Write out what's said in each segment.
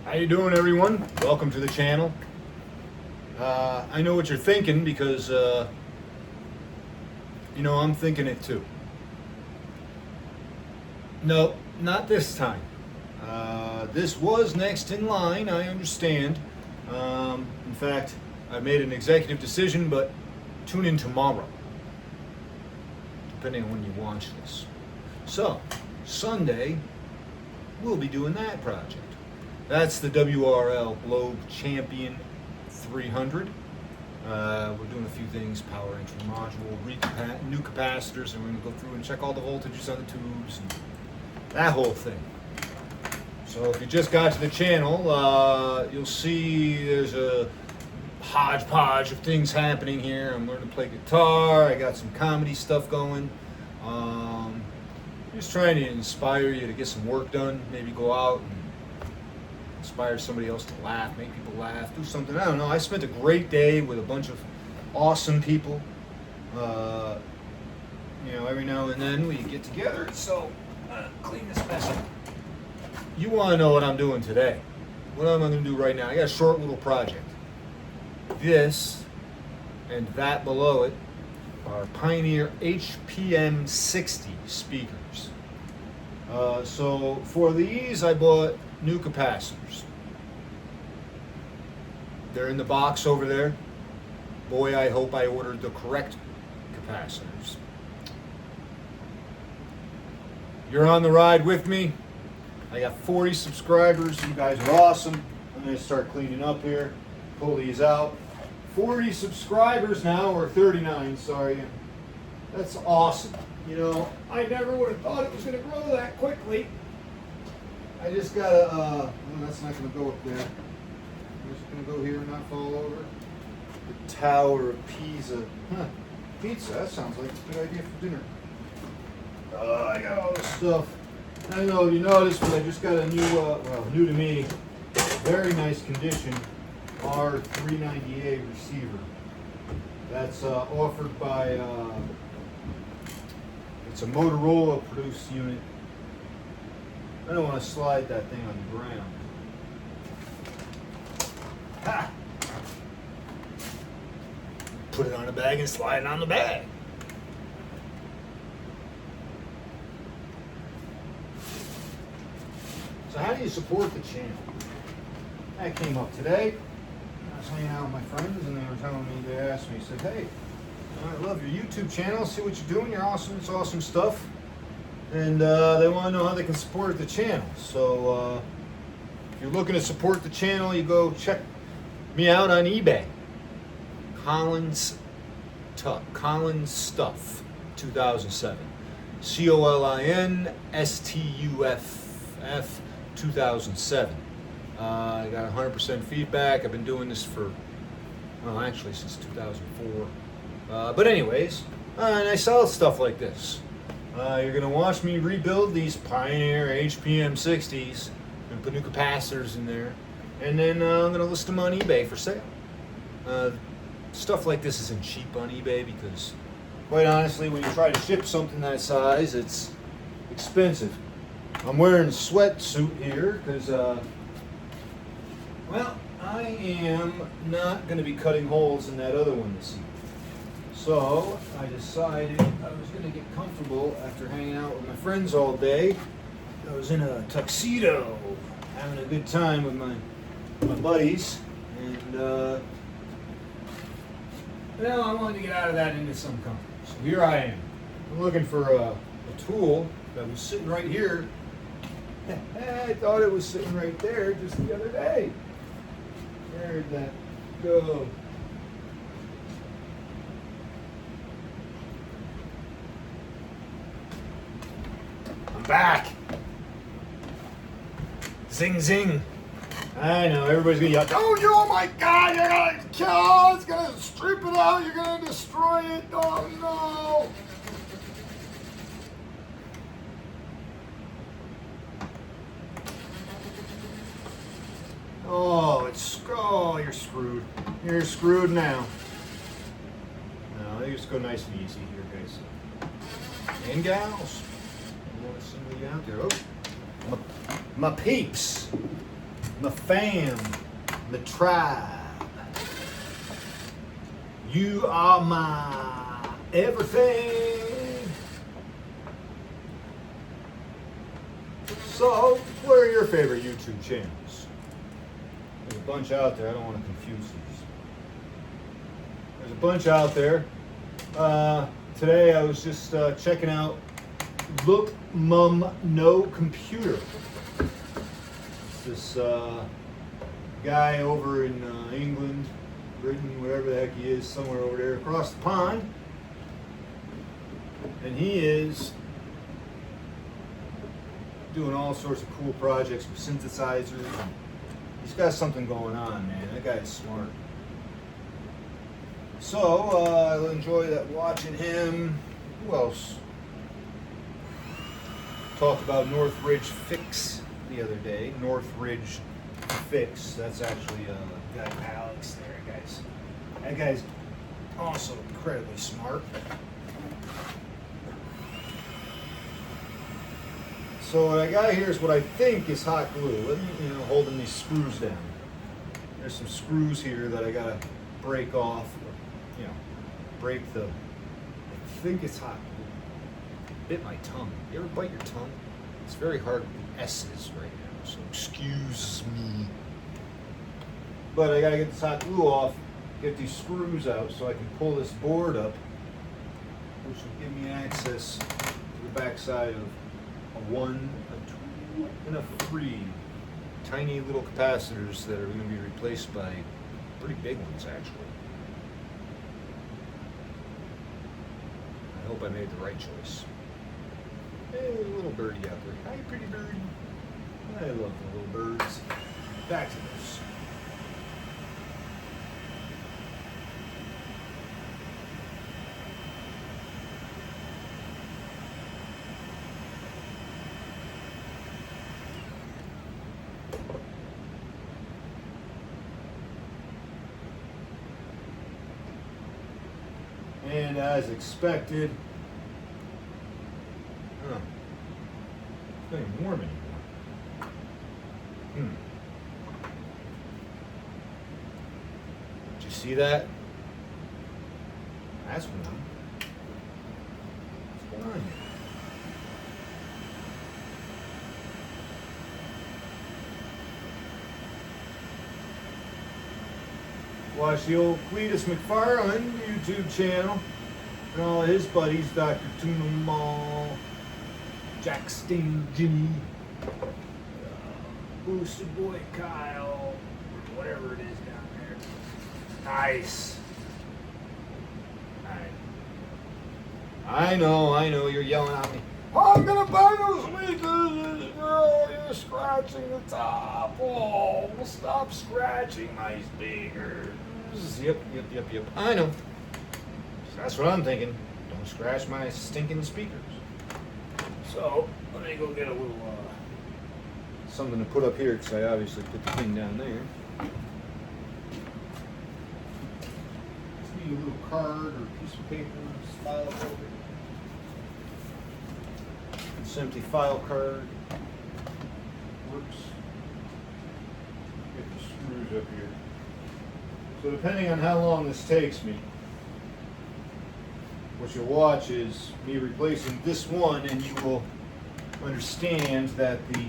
How you doing, everyone? Welcome to the channel. I know what you're thinking because, I'm thinking it too. No, not this time. This was next in line, I understand. In fact, I made an executive decision, but tune in tomorrow, depending on when you watch this. So, Sunday, we'll be doing that project. That's the WRL Globe Champion 300. We're doing a few things: power entry module, new capacitors, and we're going to go through and check all the voltages on the tubes and that whole thing. So if you just got to the channel, you'll see there's a hodgepodge of things happening here. I'm learning to play guitar. I got some comedy stuff going. Just trying to inspire you to get some work done. Maybe go out and inspire somebody else to laugh, make people laugh, do something. I don't know. I spent a great day with a bunch of awesome people. Every now and then we get together. So clean this mess up. You want to know what I'm doing today? What am I going to do right now? I got a short little project. This and that below it are Pioneer HPM-60 speakers. So for these, I bought new capacitors. They're in the box over there. Boy, I hope I ordered the correct capacitors. You're on the ride with me. I got 40 subscribers. You guys are awesome. I'm going to start cleaning up here. Pull these out. 40 subscribers now, or 39, sorry. That's awesome. I never would have thought it was going to grow that quickly. I just gotta, that's not going to go up there. I'm just going to go here and not fall over. The Tower of Pisa. Pizza, that sounds like a good idea for dinner. I got all this stuff. I don't know if you noticed, but I just got a new, new to me, very nice condition, R390A receiver. That's offered by, it's a Motorola produced unit. I don't want to slide that thing on the ground. Ha! Put it on a bag and slide it on the bag. So how do you support the channel? That came up today. I was hanging out with my friends and they were telling me, they asked me, said, hey, I love your YouTube channel, see what you're doing, you're awesome, it's awesome stuff. And they want to know how they can support the channel. So if you're looking to support the channel, you go check me out on eBay. Collins Stuff 2007. COLINSTUFF 2007. I got 100% feedback. I've been doing this for, actually since 2004. But anyways, and I sell stuff like this. You're going to watch me rebuild these Pioneer HPM-60s and put new capacitors in there. And then I'm going to list them on eBay for sale. Stuff like this isn't cheap on eBay because, quite honestly, when you try to ship something that size, it's expensive. I'm wearing a sweatsuit here because, I am not going to be cutting holes in that other one this evening. So I decided I was going to get comfortable after hanging out with my friends all day. I was in a tuxedo, having a good time with my buddies, and I wanted to get out of that into some comfort. So here I am. I'm looking for a tool that was sitting right here. I thought it was sitting right there just the other day. Where did that go? I'm back. Zing zing. I know everybody's gonna yell, oh my God, you're gonna kill, it's gonna strip it out, you're gonna destroy it, oh no. You're screwed. You're screwed now. No, they just go nice and easy here, guys. And gals. I want to single you out there. Oh, my peeps. my fam, my tribe. You are my everything. So, what are your favorite YouTube channels? There's a bunch out there. I don't want to confuse these. There's a bunch out there. Today I was just checking out Look Mum No Computer. It's this guy over in England, Britain, wherever the heck he is, somewhere over there across the pond. And he is doing all sorts of cool projects with synthesizers. He's got something going on, man. That guy's smart. So I enjoy that watching him. Who else? Talked about Northridge Fix the other day. Northridge Fix. That's actually guy Alex there, guys. That guy's also incredibly smart. So what I got here is what I think is hot glue. Let me, holding these screws down. There's some screws here that I gotta break off. Break the. I think it's hot glue. Bit my tongue. You ever bite your tongue? It's very hard with the S's right now, so excuse me. But I gotta get this hot glue off, get these screws out so I can pull this board up, which will give me access to the backside of a 1, a 2, and a 3 tiny little capacitors that are going to be replaced by pretty big ones, actually. I hope I made the right choice. Hey, little birdie out there. Hi, pretty birdie. I love the little birds. Back to this. And as expected, it's not even warm anymore. Did you see that? That's warm. What's going on here? Watch the old Cletus McFarland YouTube channel and all of his buddies, Dr. Tuna Mall, Jack Sting Jimmy, Boosted Boy Kyle, whatever it is down there. Nice. I know, you're yelling at me. I'm gonna buy those speakers. Oh, you're scratching the top. Oh, stop scratching my speakers. Yep. I know. That's what I'm thinking. Don't scratch my stinking speakers. So, let me go get a little something to put up here, because I obviously put the thing down there. Just need a little card or a piece of paper, just file it over. This empty file card works. Get the screws up here. So depending on how long this takes me, what you'll watch is me replacing this one, and you will understand that the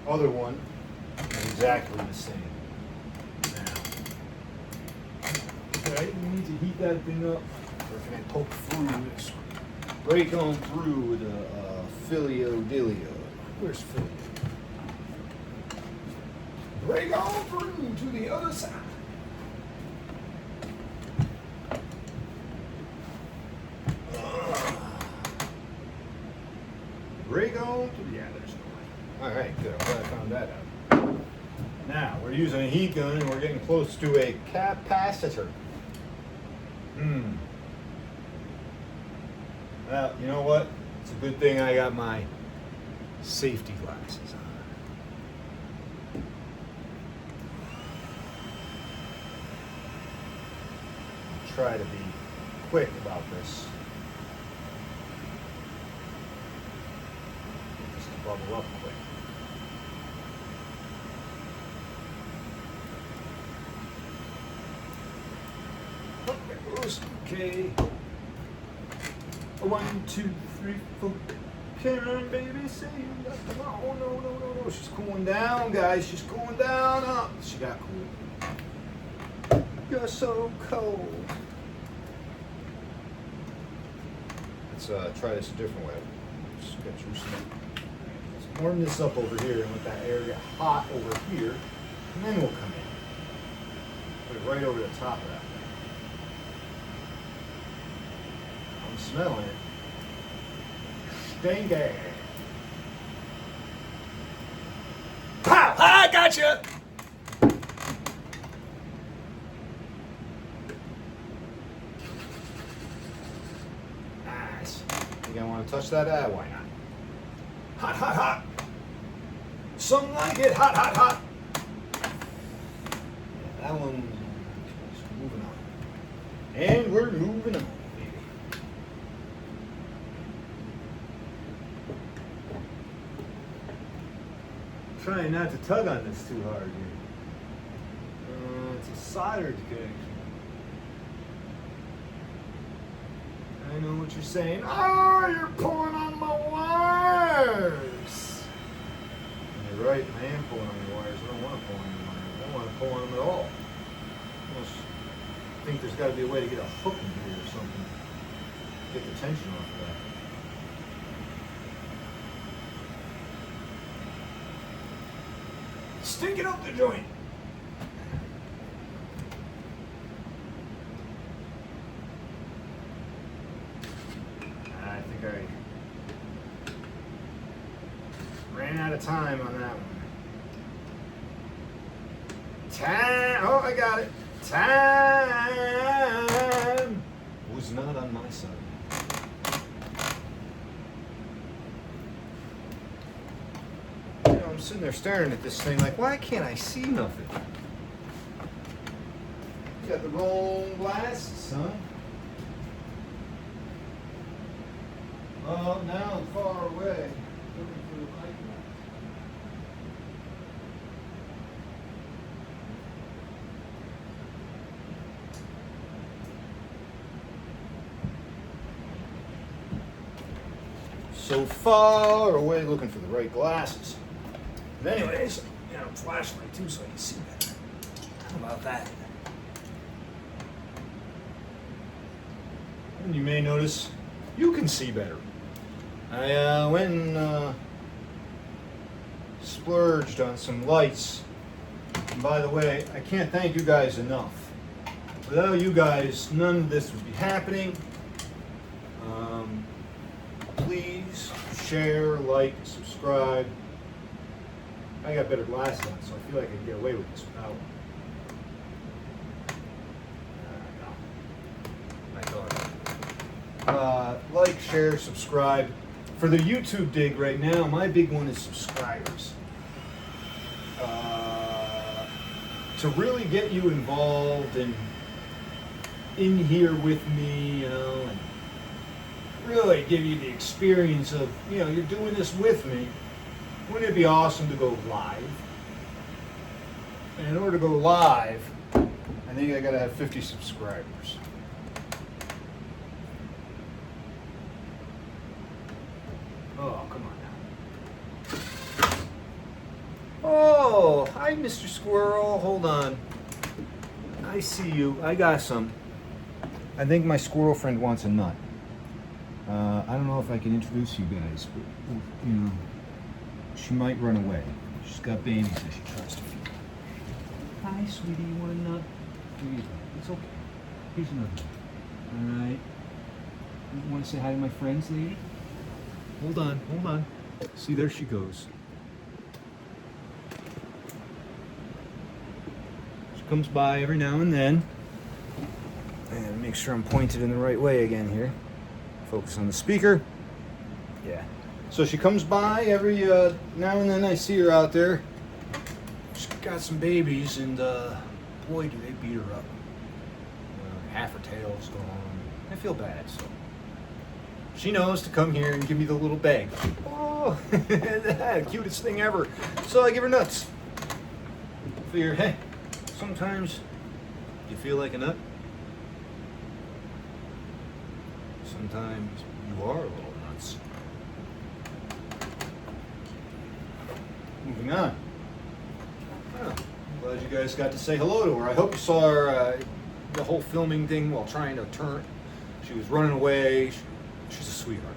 other one is exactly the same. Now, okay, we need to heat that thing up, or can I poke through this? Break on through with a filio-dilio. Where's Filio? Break on through to the other side. Break on through. Yeah, there's no way. All right, good. I'm glad I found that out. Now, we're using a heat gun, and we're getting close to a capacitor. Well, you know what? It's a good thing I got my safety glasses on. I'll try to be quick about this. Just to bubble up quick. goes. Okay. 1, 2, 3, 4. Come on, baby, say you got the oh no. She's cooling down, guys. She's cooling down. Oh, she got cool. You're so cold. Let's try this a different way. Just get you some. Let's warm this up over here and let that air get hot over here. And then we'll come in. Put it right over the top of that thing. I'm smelling it. Stinky. Pow! I gotcha! Nice. You gonna want to touch that? Why not? Hot, hot, hot. Some like it hot, hot, hot. Yeah, that one is moving on. And we're moving on. Trying not to tug on this too hard here. It's a soldered connection. I know what you're saying. Oh, you're pulling on my wires. And you're right, I am pulling on your wires. I don't want to pull on your wires. I don't want to pull on them at all. I think there's got to be a way to get a hook in here or something. Get the tension off of that. Stinking up the joint. I think I ran out of time on that one. Time. Oh, I got it. Time was not on my side. I'm sitting there staring at this thing like, why can't I see nothing? You got the wrong glasses, son. Oh, now I'm far away. Looking for the light. So far away looking for the right glasses. But anyways, you know, flashlight too so I can see better. How about that? And you may notice you can see better. I went and splurged on some lights. And by the way, I can't thank you guys enough. Without you guys, none of this would be happening. Please share, like, subscribe. I got better glasses on, so I feel like I can get away with this without. Like, share, subscribe. For the YouTube dig right now, my big one is subscribers. To really get you involved and in here with me, you know, and really give you the experience of, you know, you're doing this with me. Wouldn't it be awesome to go live? And in order to go live, I think I gotta have 50 subscribers. Oh, come on now. Oh, hi, Mr. Squirrel. Hold on. I see you. I got some. I think my squirrel friend wants a nut. I don't know if I can introduce you guys, but, you know, she might run away. She's got babies that she tries to feed. Hi, sweetie. You want a nut? Here you go. It's okay. Here's another one. All right. You want to say hi to my friends, lady? Hold on. Hold on. See, there she goes. She comes by every now and then. And make sure I'm pointed in the right way again here. Focus on the speaker. Yeah. So she comes by every now and then. I see her out there. She's got some babies, and boy, do they beat her up. Half her tail's gone. I feel bad, so she knows to come here and give me the little bag. Oh, the cutest thing ever. So I give her nuts. Figure, hey, sometimes you feel like a nut. sometimes you are a little nuts. Moving on. Oh, glad you guys got to say hello to her. I hope you saw her, the whole filming thing while trying to turn. She was running away. She's a sweetheart.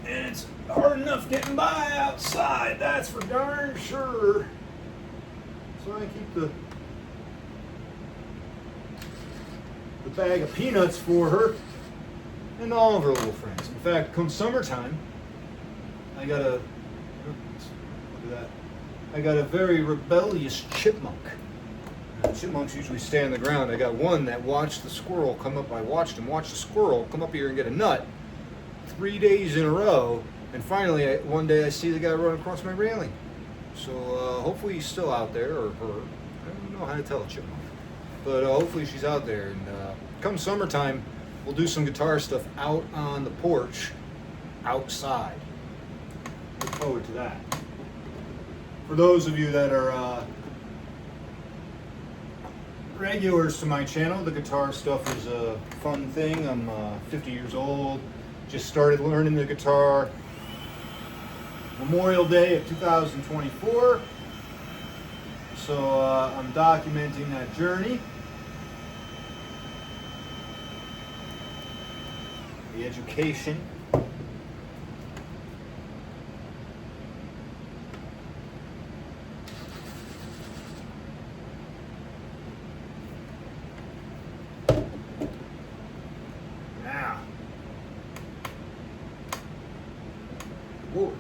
And it's hard enough getting by outside, that's for darn sure. So I keep the bag of peanuts for her and all of her little friends. In fact, come summertime, I got a very rebellious chipmunk. Chipmunks usually stay on the ground. I got one that watched the squirrel come up. I watched him watch the squirrel come up here and get a nut 3 days in a row, and finally one day I see the guy run across my railing. So hopefully he's still out there, or her. I don't know how to tell a chipmunk, but hopefully she's out there. And come summertime, we'll do some guitar stuff out on the porch, outside. Look forward to that. For those of you that are regulars to my channel, the guitar stuff is a fun thing. I'm 50 years old. Just started learning the guitar Memorial Day of 2024. So I'm documenting that journey. The education. Now. Whoa.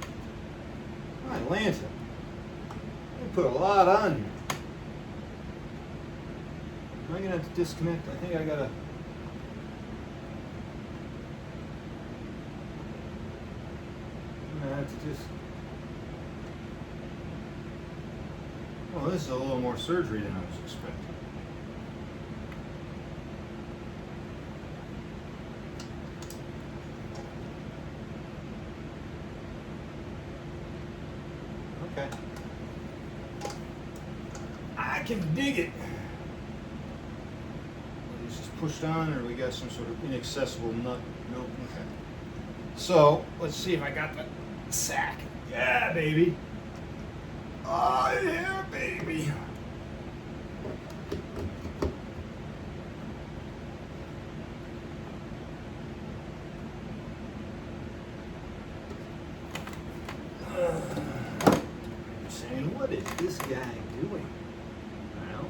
Atlanta. They put a lot on here. Am I gonna have to disconnect? I think I gotta. I'm gonna have to just. Well, this is a little more surgery than I was expecting. Okay. I can dig it. Is this pushed on, or we got some sort of inaccessible nut? Nope. Okay. So let's see if I got the sack. Yeah, baby. Oh yeah, baby. What is this guy doing? Well,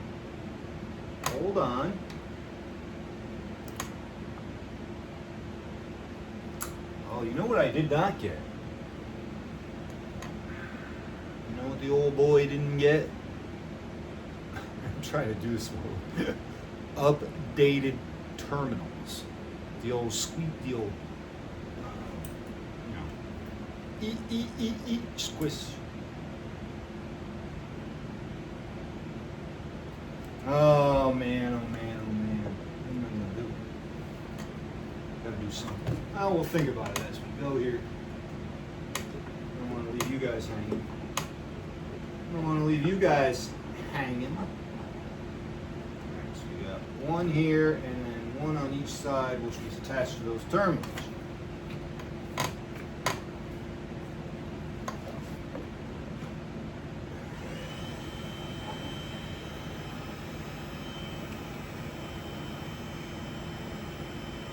hold on. Oh, you know what I did not get? You know what the old boy didn't get? I'm trying to do this one. Updated terminals. The old squeak, the old, squish. Oh man, oh man, oh man. What am I gonna do? Gotta do something. Oh, we'll think about it as we go here. I don't want to leave you guys hanging. I don't want to leave you guys hanging. So we got one here and then one on each side, which is attached to those terminals.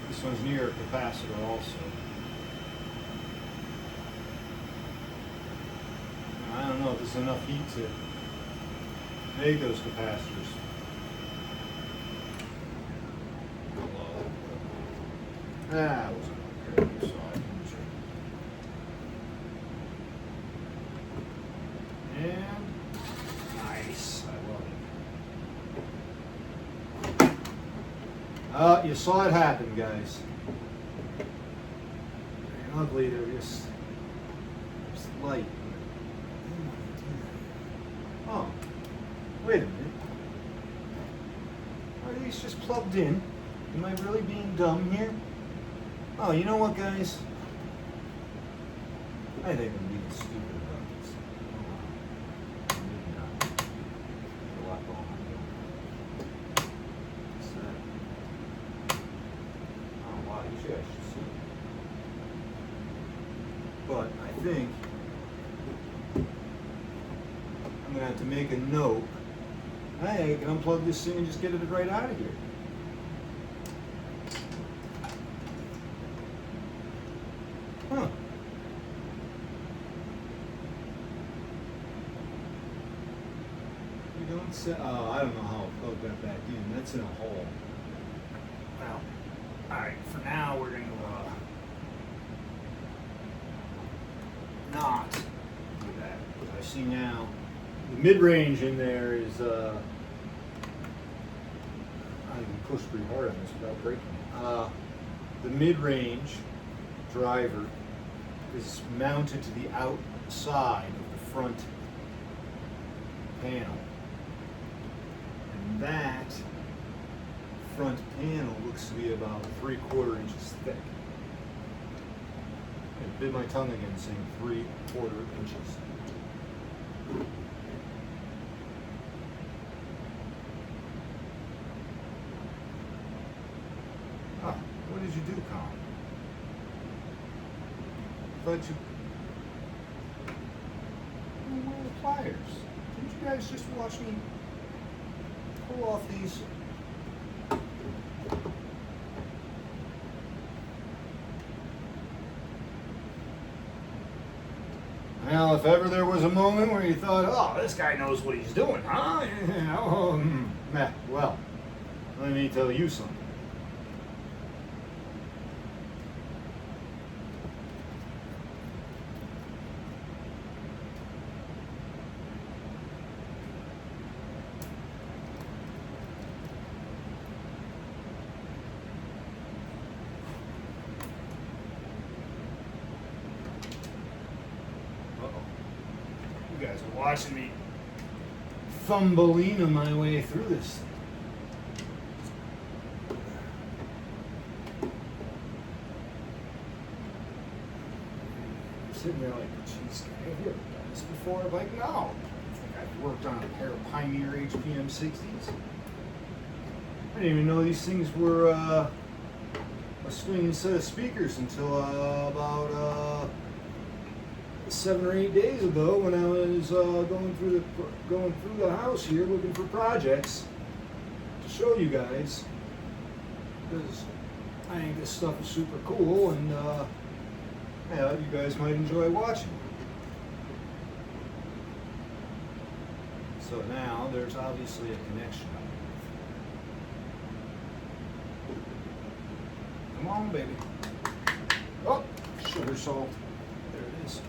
This one's near a capacitor also. I don't know if there's enough heat to make those capacitors. That wasn't good. So I can check. And nice. I love it. You saw it happen, guys. They're ugly. They're just light. Oh, wait a minute. Are these just plugged in? Am I really being dumb here? Oh, you know what, guys? I think I'm being stupid about this. Maybe not. There's a lot going on here. What's that? Oh wow, you guys should see it. But I think I'm gonna have to make a note. Hey, I can unplug this thing and just get it right out of here. Huh. You don't say, oh, I don't know how I'll plug that back in. That's in a hole. Well, alright, for now we're going to not do that. Because I see now the mid-range in there is, I can push pretty hard on this without breaking it. The mid-range driver is mounted to the outside of the front panel. And that front panel looks to be about 3/4 inches thick. I bit my tongue again saying 3/4 inches. Ah, what did you do, Colin? But you where are the pliers? Didn't you guys just watch me pull off these? Well, if ever there was a moment where you thought, oh, this guy knows what he's doing, huh? Well, let me tell you something. You guys are watching me Thumbelina my way through this thing. I'm sitting there like, geez, have you ever done this before? I'm like, no. I think I've worked on a pair of Pioneer HPM-60s. I didn't even know these things were a swinging set of speakers until about 7 or 8 days ago when I was going through the house here looking for projects to show you guys, because I think this stuff is super cool and yeah, you guys might enjoy watching. So now there's obviously a connection. Come on, baby. Oh, sugar salt. There it is.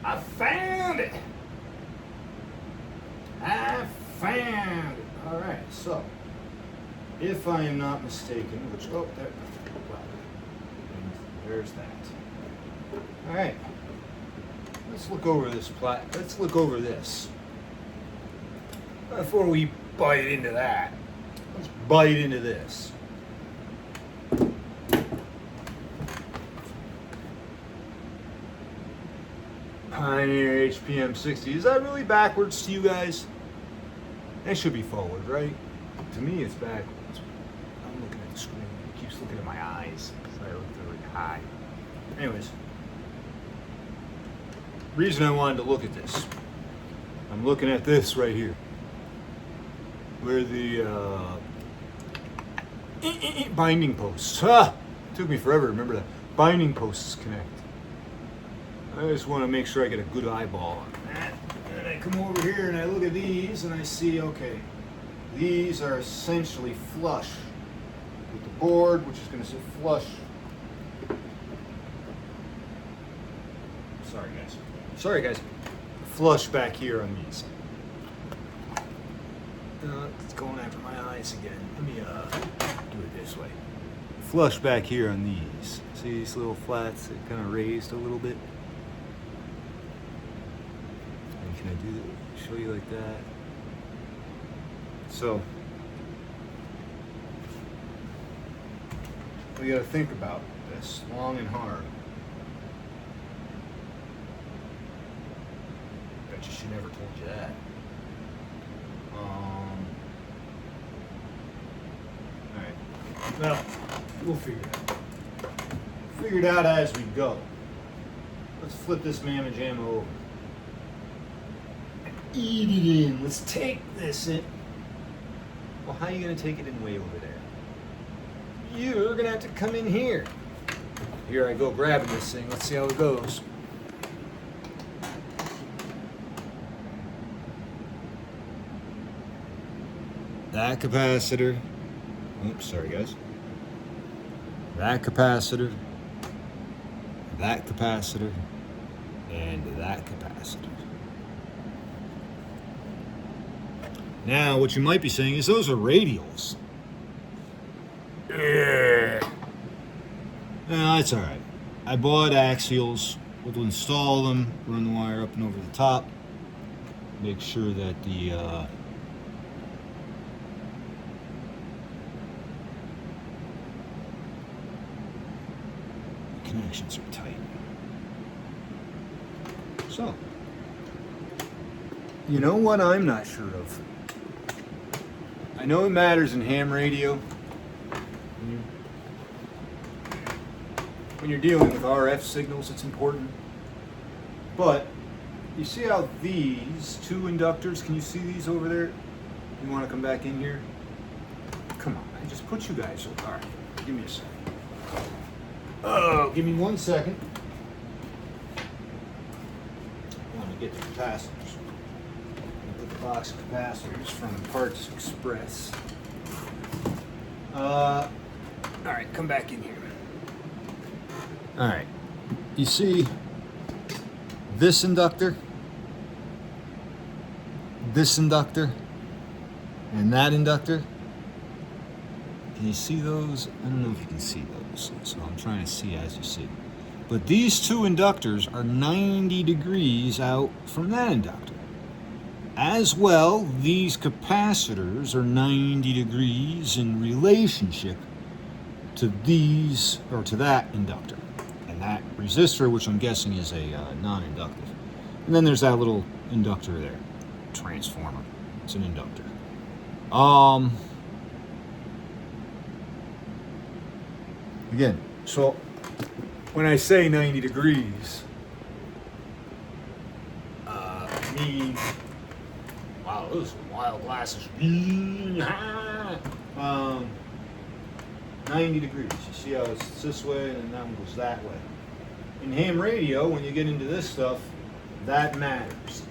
I found it! I found it! Alright, so, if I am not mistaken, which, oh, there, well, there's that. Alright, let's look over this let's look over this. Before we bite into that, let's bite into this. Pioneer HPM-60. Is that really backwards to you guys? That should be forward, right? To me, it's backwards. I'm looking at the screen. It keeps looking at my eyes. So I look really high. Anyways, reason I wanted to look at this. I'm looking at this right here, where the binding posts. Took me forever to remember that. Binding posts connect. I just want to make sure I get a good eyeball on that. And I come over here and I look at these and I see, okay, these are essentially flush with the board, which is going to sit flush. Sorry guys. Flush back here on these. It's going after my eyes again. Let me do it this way. Flush back here on these. See these little flats that kind of raised a little bit? And can I do that? Show you like that? So, we got to think about this, long and hard. Bet you she never told you that. Alright. Well, we'll figure it out. Figure it out as we go. Let's flip this mamma jamma over. Eat it in. Let's take this in. Well, how are you going to take it in way over there? You're going to have to come in here. Here I go grabbing this thing. Let's see how it goes. That capacitor. Oops, sorry guys. That capacitor. That capacitor. And that capacitor. Now, what you might be saying is those are radials. Yeah. No, that's all right. I bought axials. We'll install them, run the wire up and over the top. Make sure that the connections are tight. So, you know what I'm not sure of? I know it matters in ham radio. When you're dealing with RF signals, it's important. But you see how these two inductors, can you see these over there? You want to come back in here? Come on, I just put you guys over. All right, give me a second. Oh, give me 1 second. I want to get the capacitors. Put the box of capacitors from Parts Express. All right, come back in here. All right, you see this inductor, and that inductor? Can you see those? I don't know if you can see those, so I'm trying to see as you see. But these two inductors are 90 degrees out from that inductor. As well, these capacitors are 90 degrees in relationship to these, or to that inductor. And that resistor, which I'm guessing is a non-inductive. And then there's that little inductor there, transformer. It's an inductor. Again, so when I say 90 degrees, I mean, wow, those are wild glasses. 90 degrees. You see how it's this way and that one goes that way. In ham radio, when you get into this stuff, that matters.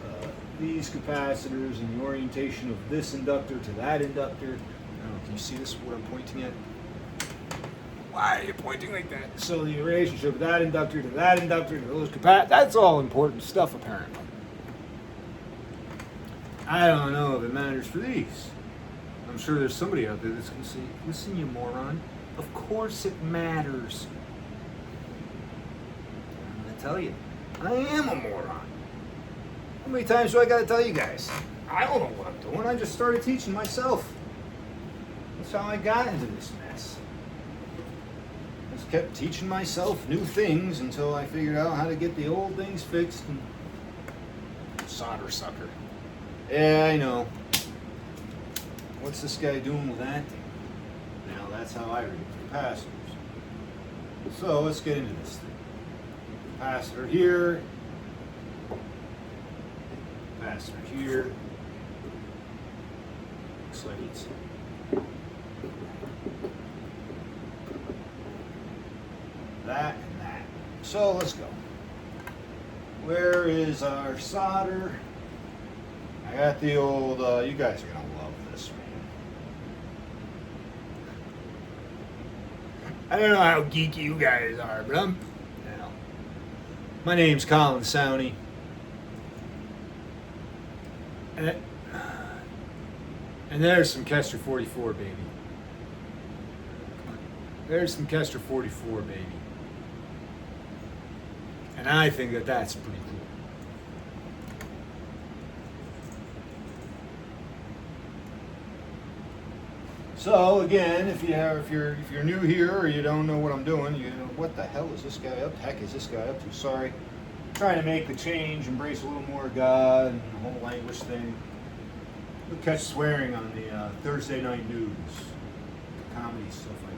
These capacitors and the orientation of this inductor to that inductor. I don't know, can you see this, what I'm pointing at? Why are you pointing like that? So the relationship of that inductor to that inductor to those capacitors, that's all important stuff apparently. I don't know if it matters for these. I'm sure there's somebody out there that's going to say, listen, you moron. Of course it matters. I'm going to tell you, I am a moron. How many times do I got to tell you guys? I don't know what I'm doing. I just started teaching myself. That's how I got into this mess. I just kept teaching myself new things until I figured out how to get the old things fixed. And solder sucker. Yeah, I know. What's this guy doing with that thing? Now that's how I read capacitors. So let's get into this thing. Capacitor here. Capacitor here. Looks like it's that and that. So let's go. Where is our solder? I got the old, you guys are going to love this, man. I don't know how geeky you guys are, but my name's Colin Sowney. And there's some Kester 44, baby. There's some Kester 44, baby. And I think that that's pretty cool. So again, if you're new here or you don't know what I'm doing, you know, what the hell is this guy up? Heck is this guy up to? Sorry, trying to make the change, embrace a little more God and the whole language thing. You'll catch swearing on the Thursday night news, comedy stuff I do.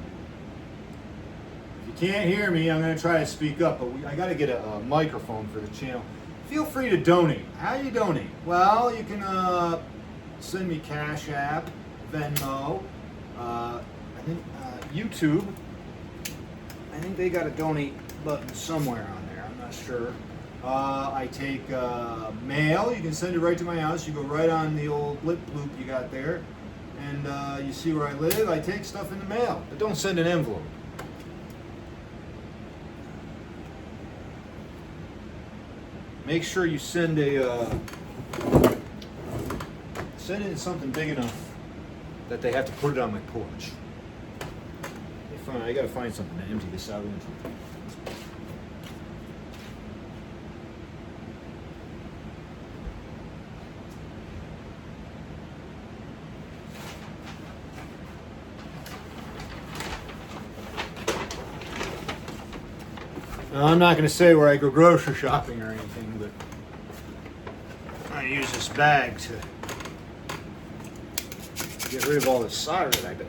If you can't hear me, I'm going to try to speak up, but I got to get a microphone for the channel. Feel free to donate. How do you donate? Well, you can send me Cash App, Venmo. I think YouTube. I think they got a donate button somewhere on there. I'm not sure. I take mail. You can send it right to my house. You go right on the old lip loop you got there, and you see where I live. I take stuff in the mail, but don't send an envelope. Make sure you send send in something big enough that they have to put it on my porch. I gotta find something to empty this out into. Now, I'm not going to say where I go grocery shopping or anything, but I use this bag to get rid of all the solder that I've been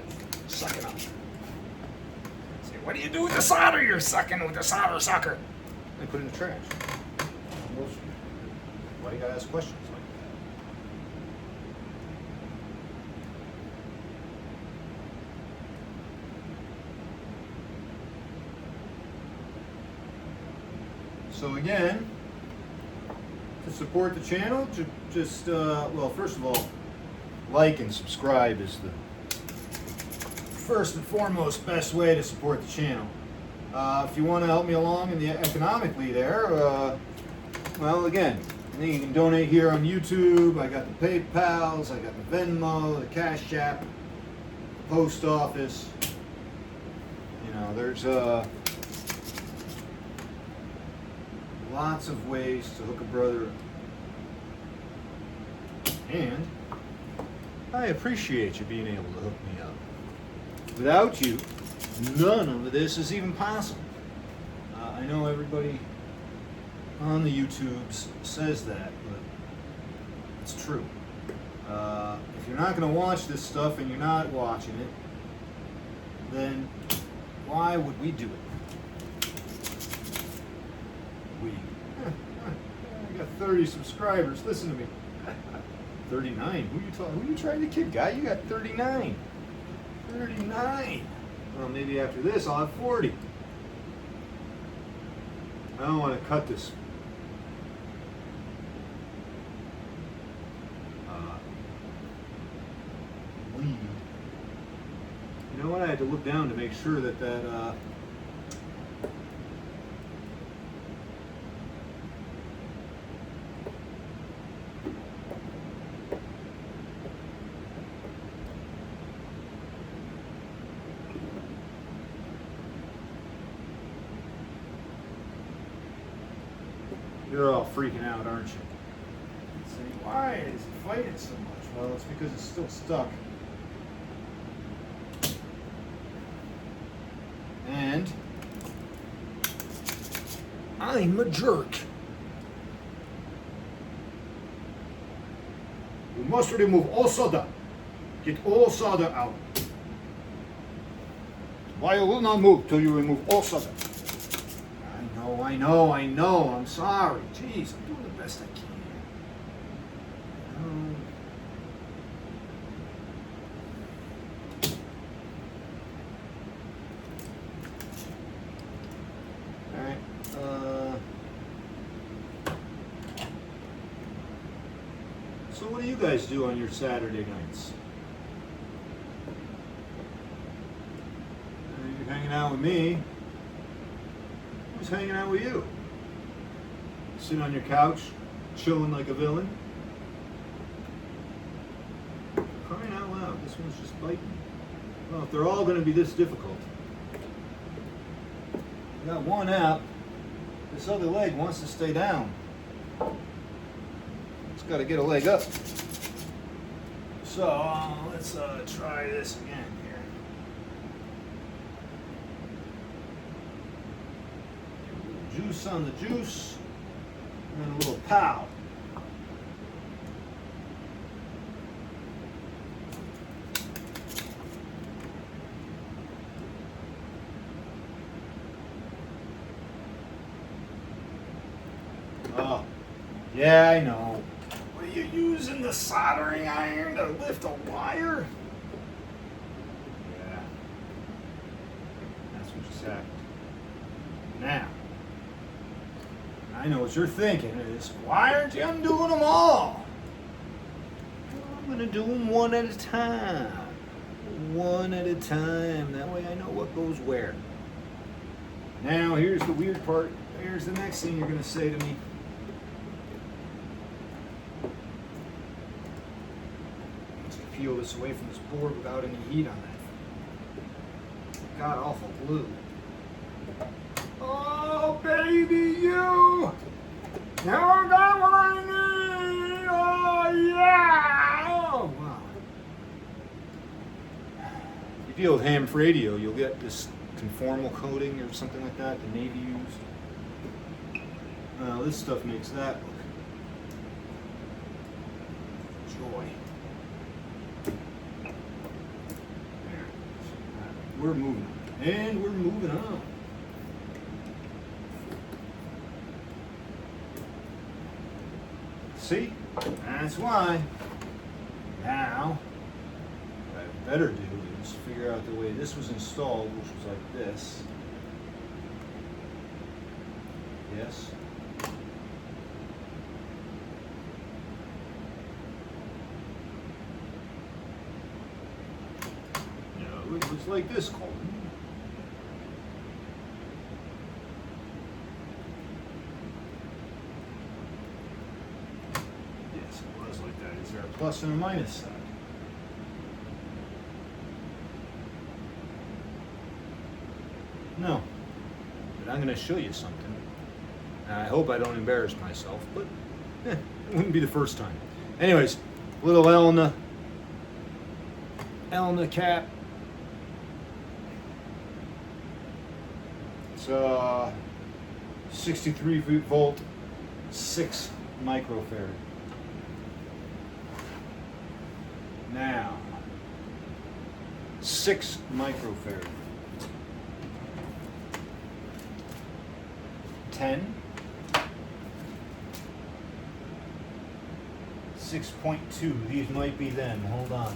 sucking up. Say, what do you do with the solder you're sucking with the solder sucker? I put it in the trash. Why do you gotta ask questions like that? So again, to support the channel, just well, first of all, like and subscribe is the first and foremost best way to support the channel. If you want to help me along in the economically there, well, again, I think you can donate here on YouTube. I got the PayPals, I got the Venmo, the Cash App, the post office. You know, there's lots of ways to hook a brother up. And I appreciate you being able to hook me up. Without you, none of this is even possible. I know everybody on the YouTubes says that, but it's true. If you're not going to watch this stuff and you're not watching it, then why would we do it? We. I got 30 subscribers. Listen to me. 39. Who you trying to kid, guy? You got 39. 39. Well, maybe after this I'll have 40. I don't want to cut this. Lead. You know what? I had to look down to make sure that you're all freaking out, aren't you? Say, why is it fighting so much? Well, it's because it's still stuck. And I'm a jerk. You must remove all solder. Get all solder out. Wire will not move till you remove all solder. I know. I'm sorry. Jeez, I'm doing the best I can. Alright. So what do you guys do on your Saturday nights? You're hanging out with me. Who's hanging out with you? Sit on your couch, chilling like a villain. Crying out loud, this one's just biting me. Well, if they're all going to be this difficult, I got one app. This other leg wants to stay down. It's got to get a leg up. So let's try this again here. juice on the juice, and then a little pow. Oh, yeah, I know. What are you using the soldering iron to lift a wire? Yeah, that's what you said. Now, I know what you're thinking is, why aren't you undoing them all? Well, I'm gonna do them one at a time. One at a time. That way I know what goes where. Now, here's the weird part. Here's the next thing you're gonna say to me. Peel this away from this board without any heat on that god awful glue. Oh baby, you! Now I got what I need! Oh yeah! Oh wow. If you deal with ham radio, you'll get this conformal coating or something like that the Navy used. This stuff makes that look joy. We're moving on. And we're moving on. See? That's why. Now, what I better do is figure out the way this was installed, which was like this. Yes. It looks like this, Colton. Yes, it was like that. Is there a plus and a minus side? No. But I'm going to show you something. I hope I don't embarrass myself, but it wouldn't be the first time. Anyways, little L in the cap. It's 63 volt, 6 microfarad. Now, 6 microfarad. 10. 6.2. These might be them. Hold on.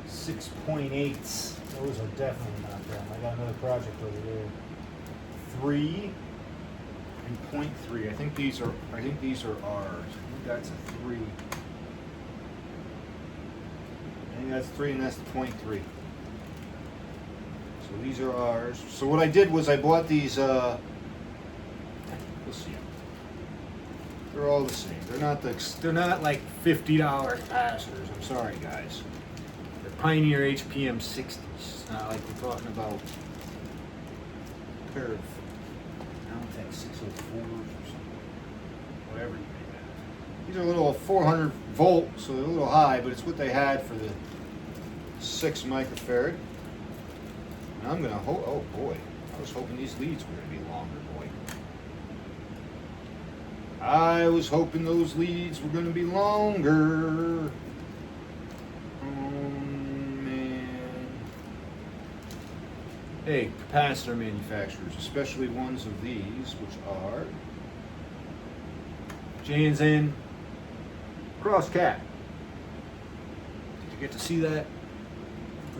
6.8s. Those are definitely not them. I got another project over there. 3 and 0.3. I think these are ours. I think that's a 3. I think that's 3 and that's the 0.3. So these are ours. So what I did was I bought these we'll see. They're all the same. They're not like $50 capacitors. I'm sorry guys. Pioneer HPM-60s. It's not like we're talking about a pair of Altec 604s or something. Whatever you may have. These are a little 400 volt, so they're a little high, but it's what they had for the 6 microfarad. And I'm gonna oh boy, I was hoping these leads were gonna be longer, boy. I was hoping those leads were gonna be longer. Hey, capacitor manufacturers, especially ones of these, which are J&N cross cap. Did you get to see that?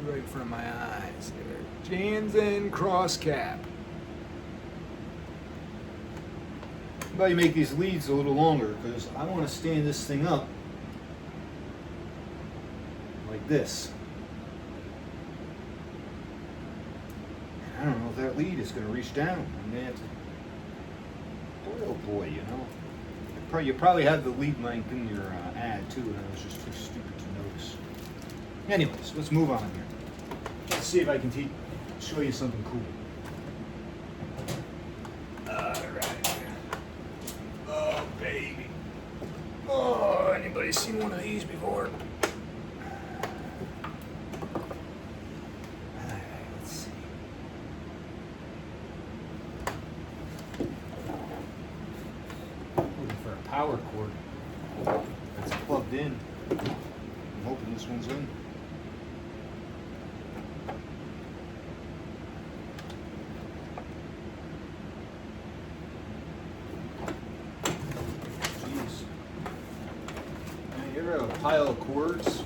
Right in front of my eyes there. J&N cross cap. How about you make these leads a little longer, because I want to stand this thing up like this. I don't know if that lead is going to reach down. I'm going to have to, oh boy, you know. You probably have the lead length in your ad too, and I was just too stupid to notice. Anyways, let's move on here. Let's see if I can show you something cool. Alright. Oh, baby. Oh, anybody seen one of these before? power cord that's plugged in. I'm hoping this one's in. Jeez. Now, you ever have a pile of cords?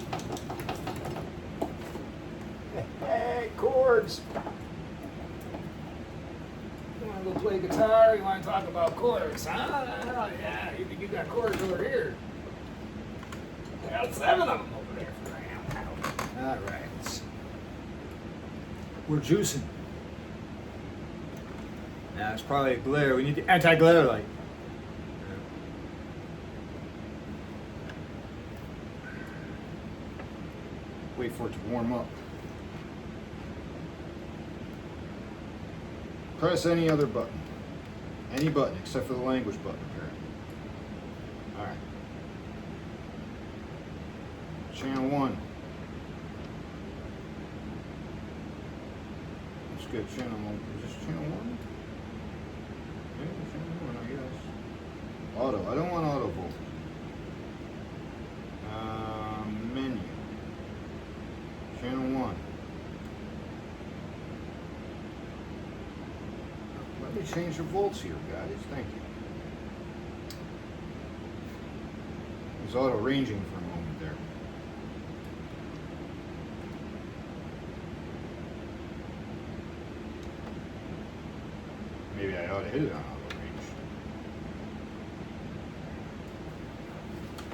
Hey, cords! You want to go play guitar? You want to talk about chords, huh? Oh, yeah, you got chords over here. I got 7 of them over there for the All right. We're juicing. Now it's probably a glare. We need the anti-glare light. Wait for it to warm up. Press any other button. Any button except for the language button, apparently. Alright. Channel 1. Let's get channel 1. Is this channel 1? Yeah, channel 1, I guess. Auto. I don't want auto voltage. Menu. Channel 1. Let me change the volts here, guys. Thank you. It was auto ranging for a moment there. Maybe I ought to hit it on auto range.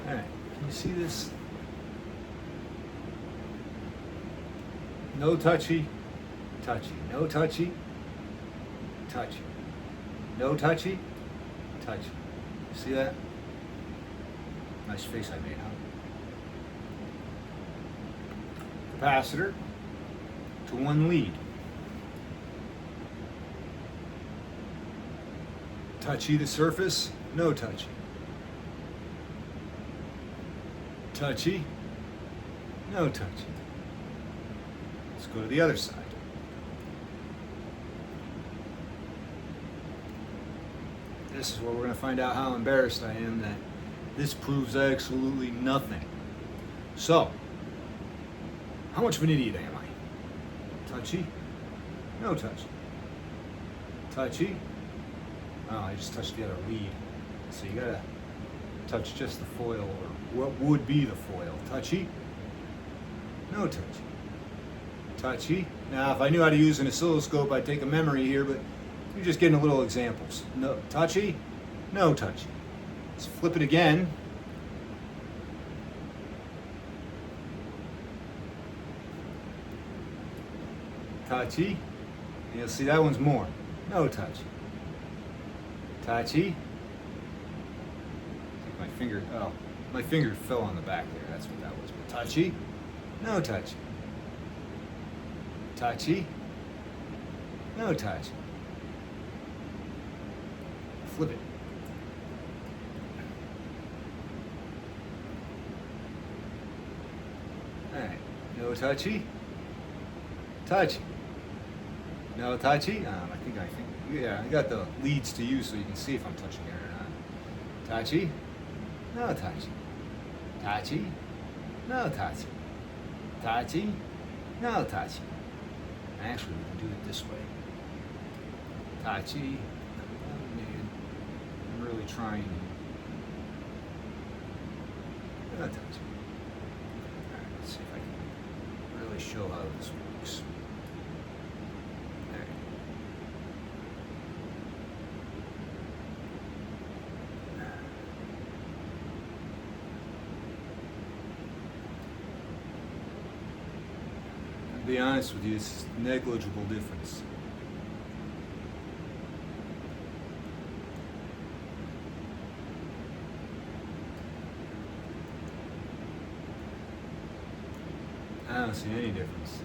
Alright, can you see this? No touchy, touchy. No touchy, touchy. No touchy, touchy. See that? Nice face I made, huh? Capacitor to 1 lead. Touchy the surface, no touchy. Touchy, no touchy. Let's go to the other side. This is where we're going to find out how embarrassed I am that this proves absolutely nothing. So, how much of an idiot am I? Touchy? No touchy. Touchy? Oh, I just touched the other lead. So you gotta touch just the foil, or what would be the foil. Touchy? No touchy. Touchy? Now, if I knew how to use an oscilloscope, I'd take a memory here, but you're just getting a little examples. No touchy, no touchy. Let's flip it again. Touchy. And you'll see that one's more. No touchy. Touchy. My finger, oh, my finger fell on the back there. That's what that was. But touchy, no touchy. Touchy, no touchy. Flip it. Alright, no touchy, touchy. No touchy, I think, yeah, I got the leads to use so you can see if I'm touching it or not. Touchy, no touchy. Touchy, no touchy. Touchy, no touchy. Actually, we can do it this way. Touchy. I'm really trying. Not touchy. Alright, let's see if I can really show how this works. To be honest with you, it's negligible difference. I don't see any difference.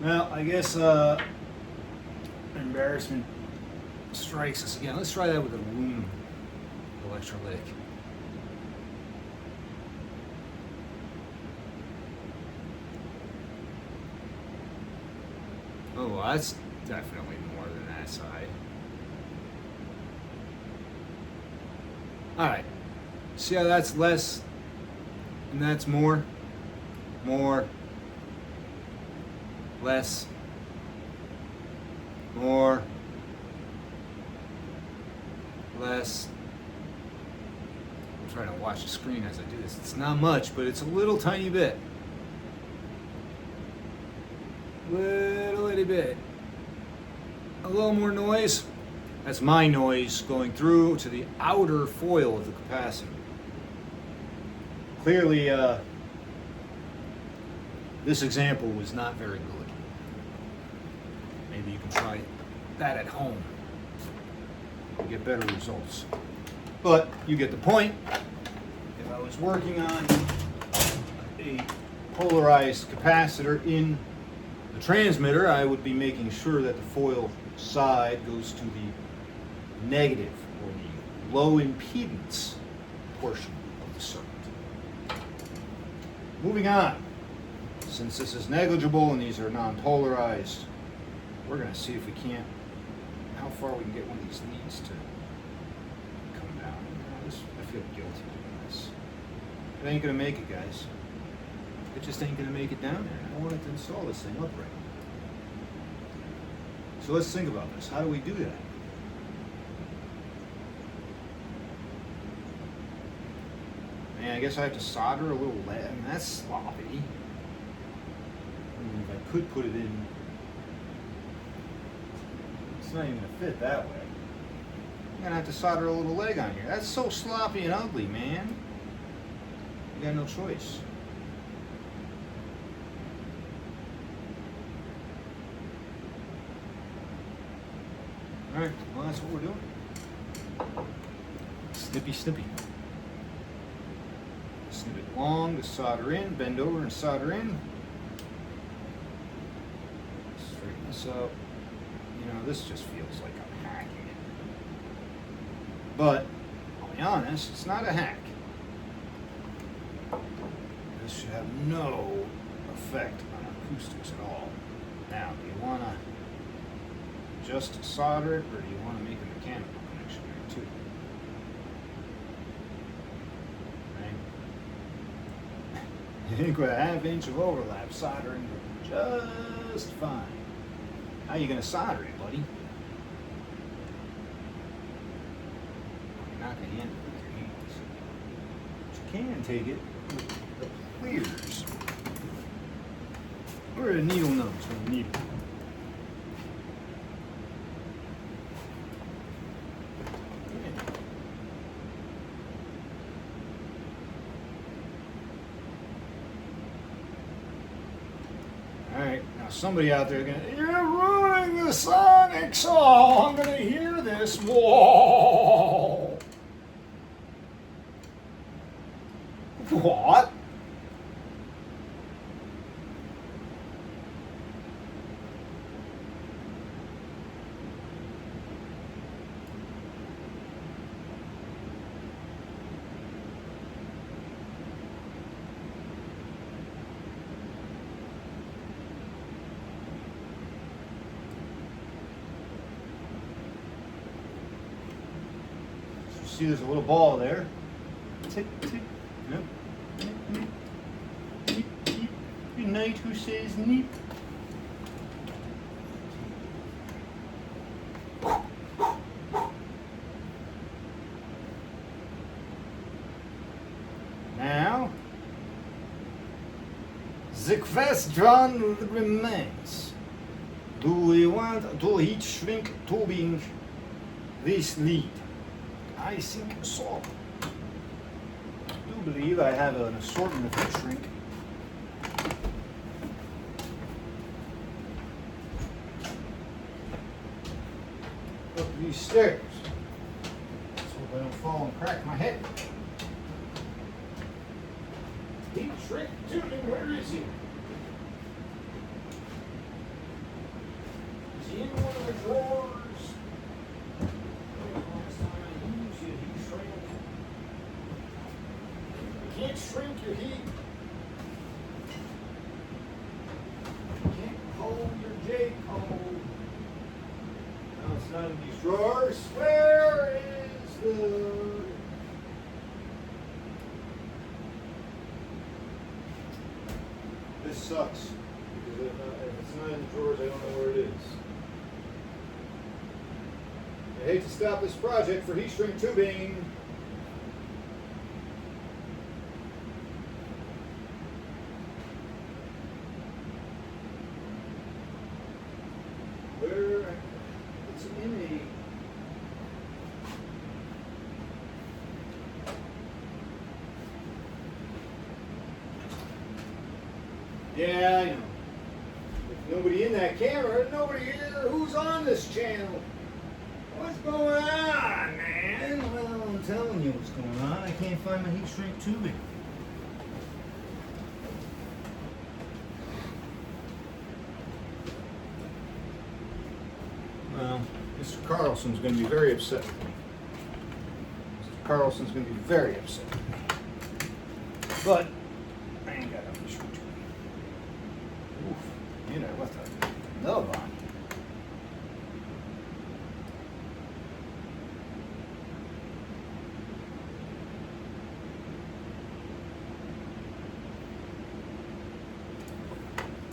Well, I guess embarrassment strikes us again. Let's try that with a aluminum electrolytic. Oh, well, that's definitely more than that side. Alright, see how that's less and that's more? More, less, more, less. I'm trying to watch the screen as I do this. It's not much, but it's a little tiny bit. Little itty bit. A little more noise. That's my noise going through to the outer foil of the capacitor. Clearly, this example was not very good. Maybe you can try that at home and get better results. But you get the point. If I was working on a polarized capacitor in the transmitter, I would be making sure that the foil side goes to the negative or the low impedance portion of the circuit. Moving on. Since this is negligible and these are non-polarized, we're going to see if we can't, how far we can get one of these leads to come down. I feel guilty doing this. It ain't going to make it, guys. It just ain't going to make it down there. I wanted to install this thing upright. So let's think about this. How do we do that? Man, I guess I have to solder a little lead. I mean, that's sloppy. I mean, if I could put it in, it's not even going to fit that way. I'm going to have to solder a little leg on here. That's so sloppy and ugly, man. You got no choice. Alright, well that's what we're doing. Snippy, snippy. Snip it long to solder in, bend over and solder in. Straighten this up. You know, this just feels like I'm hacking it. But, I'll be honest, it's not a hack. This should have no effect on acoustics at all. Now, do you want to just solder it, or do you want to make a mechanical connection there too? Right? I think with a ½ inch of overlap, soldering just fine. How are you going to solder it, buddy? You're not going to hand it with your hands. But you can take it with the pliers. Or a needle nose with a needle. Alright, now somebody out there going, you're ruining the sonic song, I'm going to hear this. Whoa! What? See, there's a little ball there. Tick, tick. Yep. Neep, neep, neep. Good night, who says neep? Now, the question remains: do we want to heat shrink tubing this lead? I think so. I do believe I have an assortment of heat shrink. Up these stairs. So I don't fall and crack my head. Heat shrink tubing, where is he? Is he in one of the drawers? Can't shrink your heat. You can't hold your J code. No, it's not in these drawers. Where is the sucks. Because if it's not in the drawers, I don't know where it is. I hate to stop this project for heat shrink tubing. Where it's in a yeah, I know. If nobody in that camera, nobody here who's on this channel. What's going on, man? Well, I'm telling you what's going on. I can't find my heat shrink tubing. Well, Mr. Carlson's going to be very upset with me. Mr. Carlson's going to be very upset with me. But I ain't got no heat shrink tubing. Oof, you know what the love on.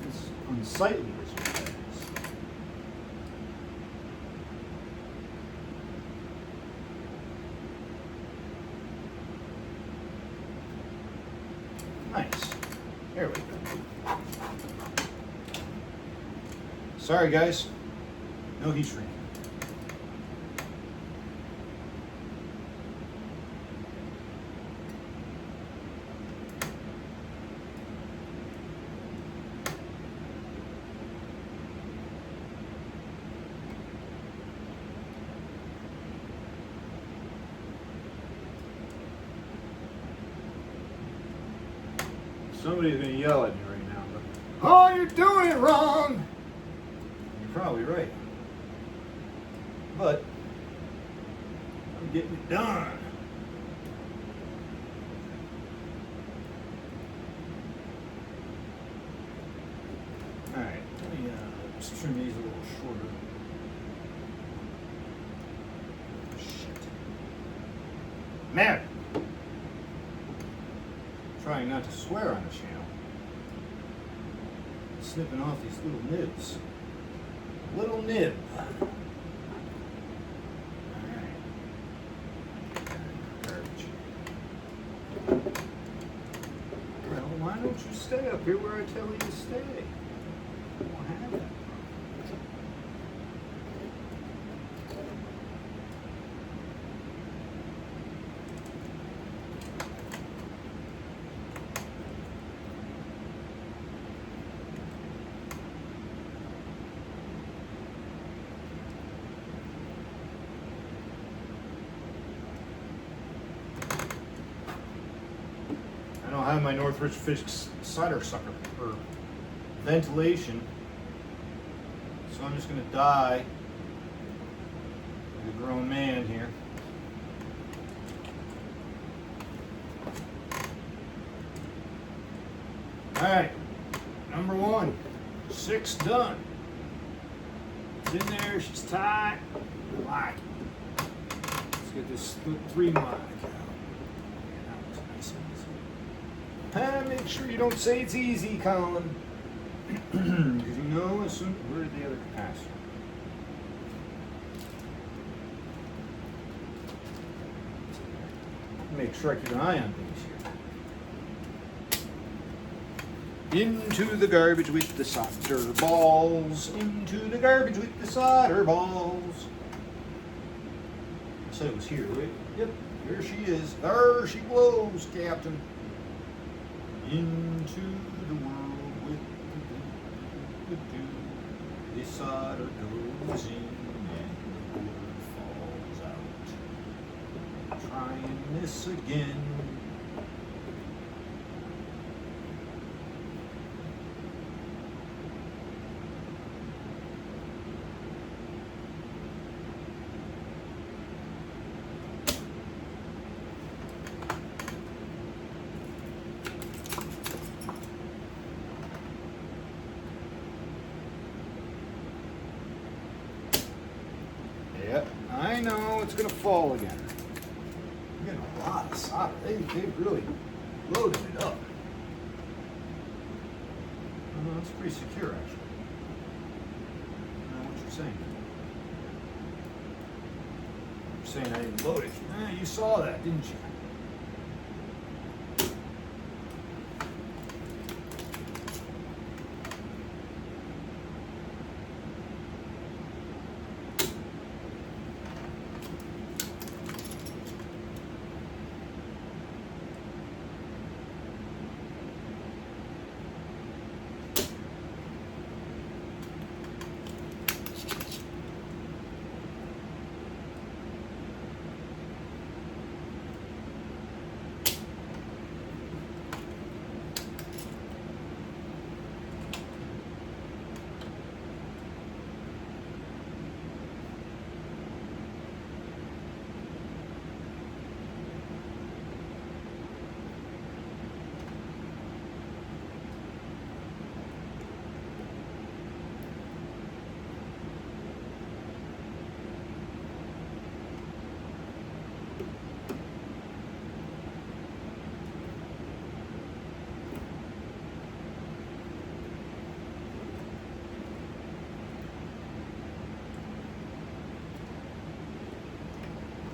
It's unsightly is what that is. Nice. There we go. Sorry guys, no heat shrink. Somebody's going to yell at me right now. But, oh, you're doing it wrong. You're probably right. But I'm getting it done. All right, let me just trim these a little shorter. Shit. Man. Trying not to swear on the channel. Snipping off these little nibs. Little nib. Alright. Garbage. Well, why don't you stay up here where I tell you to stay? I won't have that. I don't have my Northridge Fish cider sucker for ventilation, so I'm just going to die like a grown man here. All right, number 1, 6 done. It's in there, she's tight. I like it. Let's get this 3 mic out. Make sure you don't say it's easy, Colin. Because you know as soon where's the other capacitor? Make sure I keep an eye on things here. Into the garbage with the solder balls. Into the garbage with the solder balls. I said it was here, right? Yep, there she is. There she glows, Captain. Into the world with the solder goes in and the wood falls out. Trying this again. Yep, I know it's gonna fall again. I'm getting a lot of solder. They've really loaded it up. No, it's pretty secure actually. I don't know what you're saying. You're saying I didn't load it. You saw that, didn't you?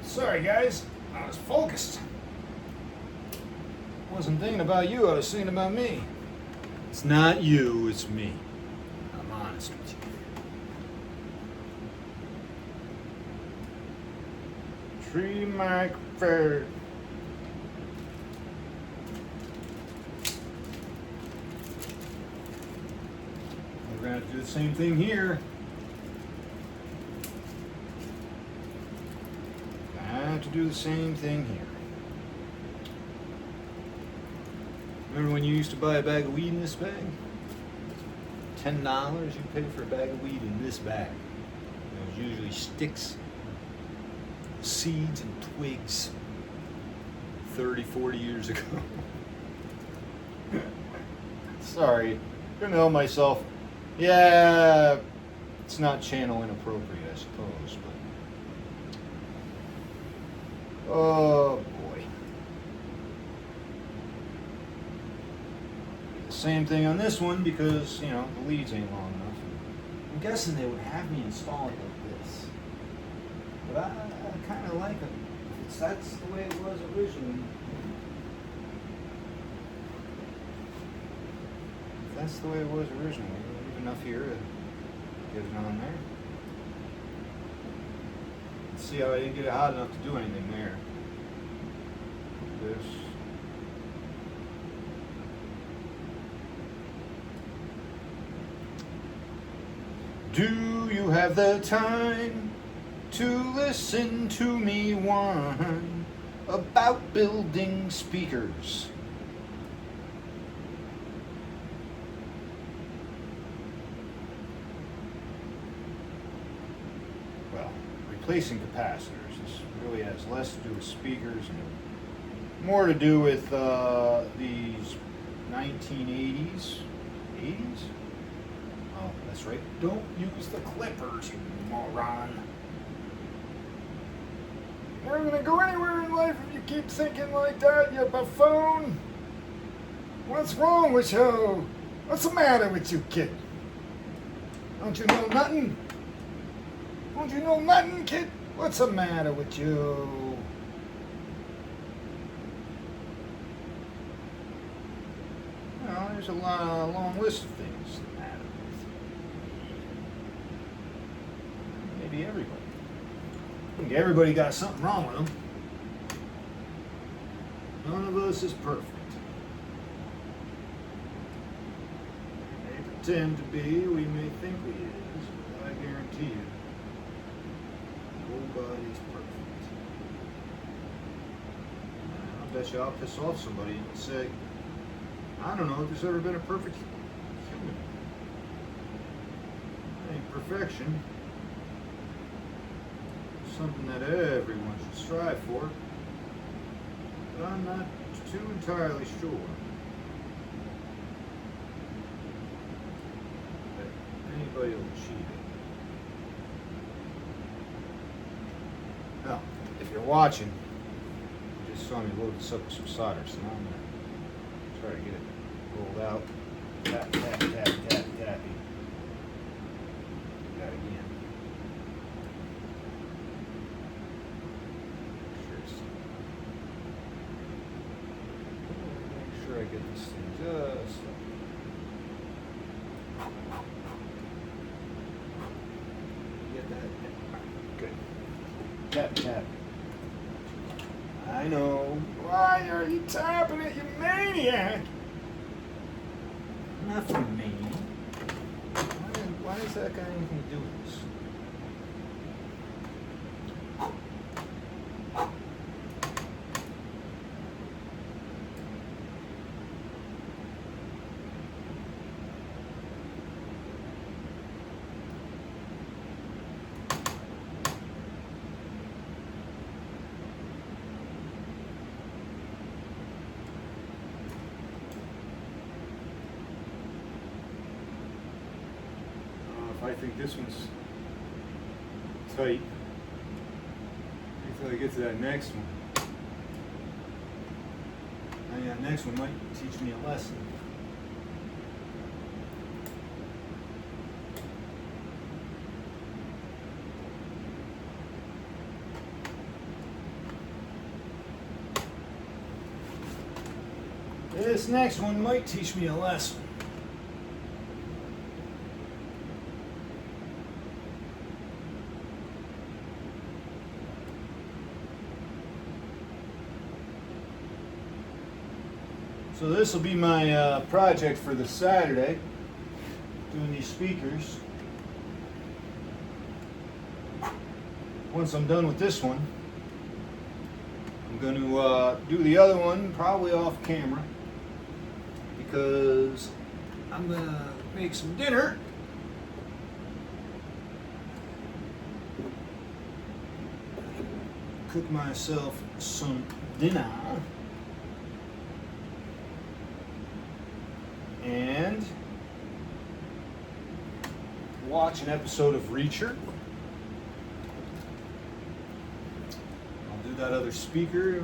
Sorry guys, I was focused. Wasn't thinking about you, I was thinking about me. It's not you, it's me. I'm honest with you. Tree microphone. We're gonna have to do the same thing here. To do the same thing here. Remember when you used to buy a bag of weed in this bag? $10 you pay for a bag of weed in this bag. It was usually sticks, seeds, and twigs 30, 40 years ago. Sorry, couldn't help myself. Yeah, it's not channel inappropriate, I suppose, but oh boy. Same thing on this one because, you know, the leads ain't long enough. I'm guessing they would have me install it like this. But I kind of like it. If that's the way it was originally. If that's the way it was originally, there's enough here to get it on there. See how I didn't get it hot enough to do anything there. This. Do you have the time to listen to me whine about building speakers? Well, replacing capacitors. This really has less to do with speakers and more to do with these 1980s. 80s? Oh, that's right. Don't use the clippers, you moron. You're not gonna go anywhere in life if you keep thinking like that, you buffoon. What's wrong with you? What's the matter with you, kid? Don't you know nothing? Don't you know nothing, kid? What's the matter with you? Well, there's a long list of things that matter with maybe everybody. I think everybody got something wrong with them. None of us is perfect. We may pretend to be, we may think we is, but I guarantee you, nobody's perfect. I bet you I'll piss off somebody and say, I don't know if there's ever been a perfect human. Ain't perfection. Something that everyone should strive for, but I'm not too entirely sure that anybody will achieve it. Now, if you're watching, you just saw me load this up with some solder, so now I'm going to try to get it rolled out. Tap, tap, tap, tap, tapping. That again. Make sure I get this thing just. Get that? Good. Tap, tap. I know. Why are you tapping it, you maniac? Nothing, maniac. Why does that got anything to do with this? I think this one's tight until I get to that next one. And that next one might teach me a lesson. This next one might teach me a lesson. So this will be my project for this Saturday, doing these speakers. Once I'm done with this one, I'm going to do the other one probably off camera because I'm going to make some dinner. Cook myself some dinner. And watch an episode of Reacher. I'll do that other speaker. You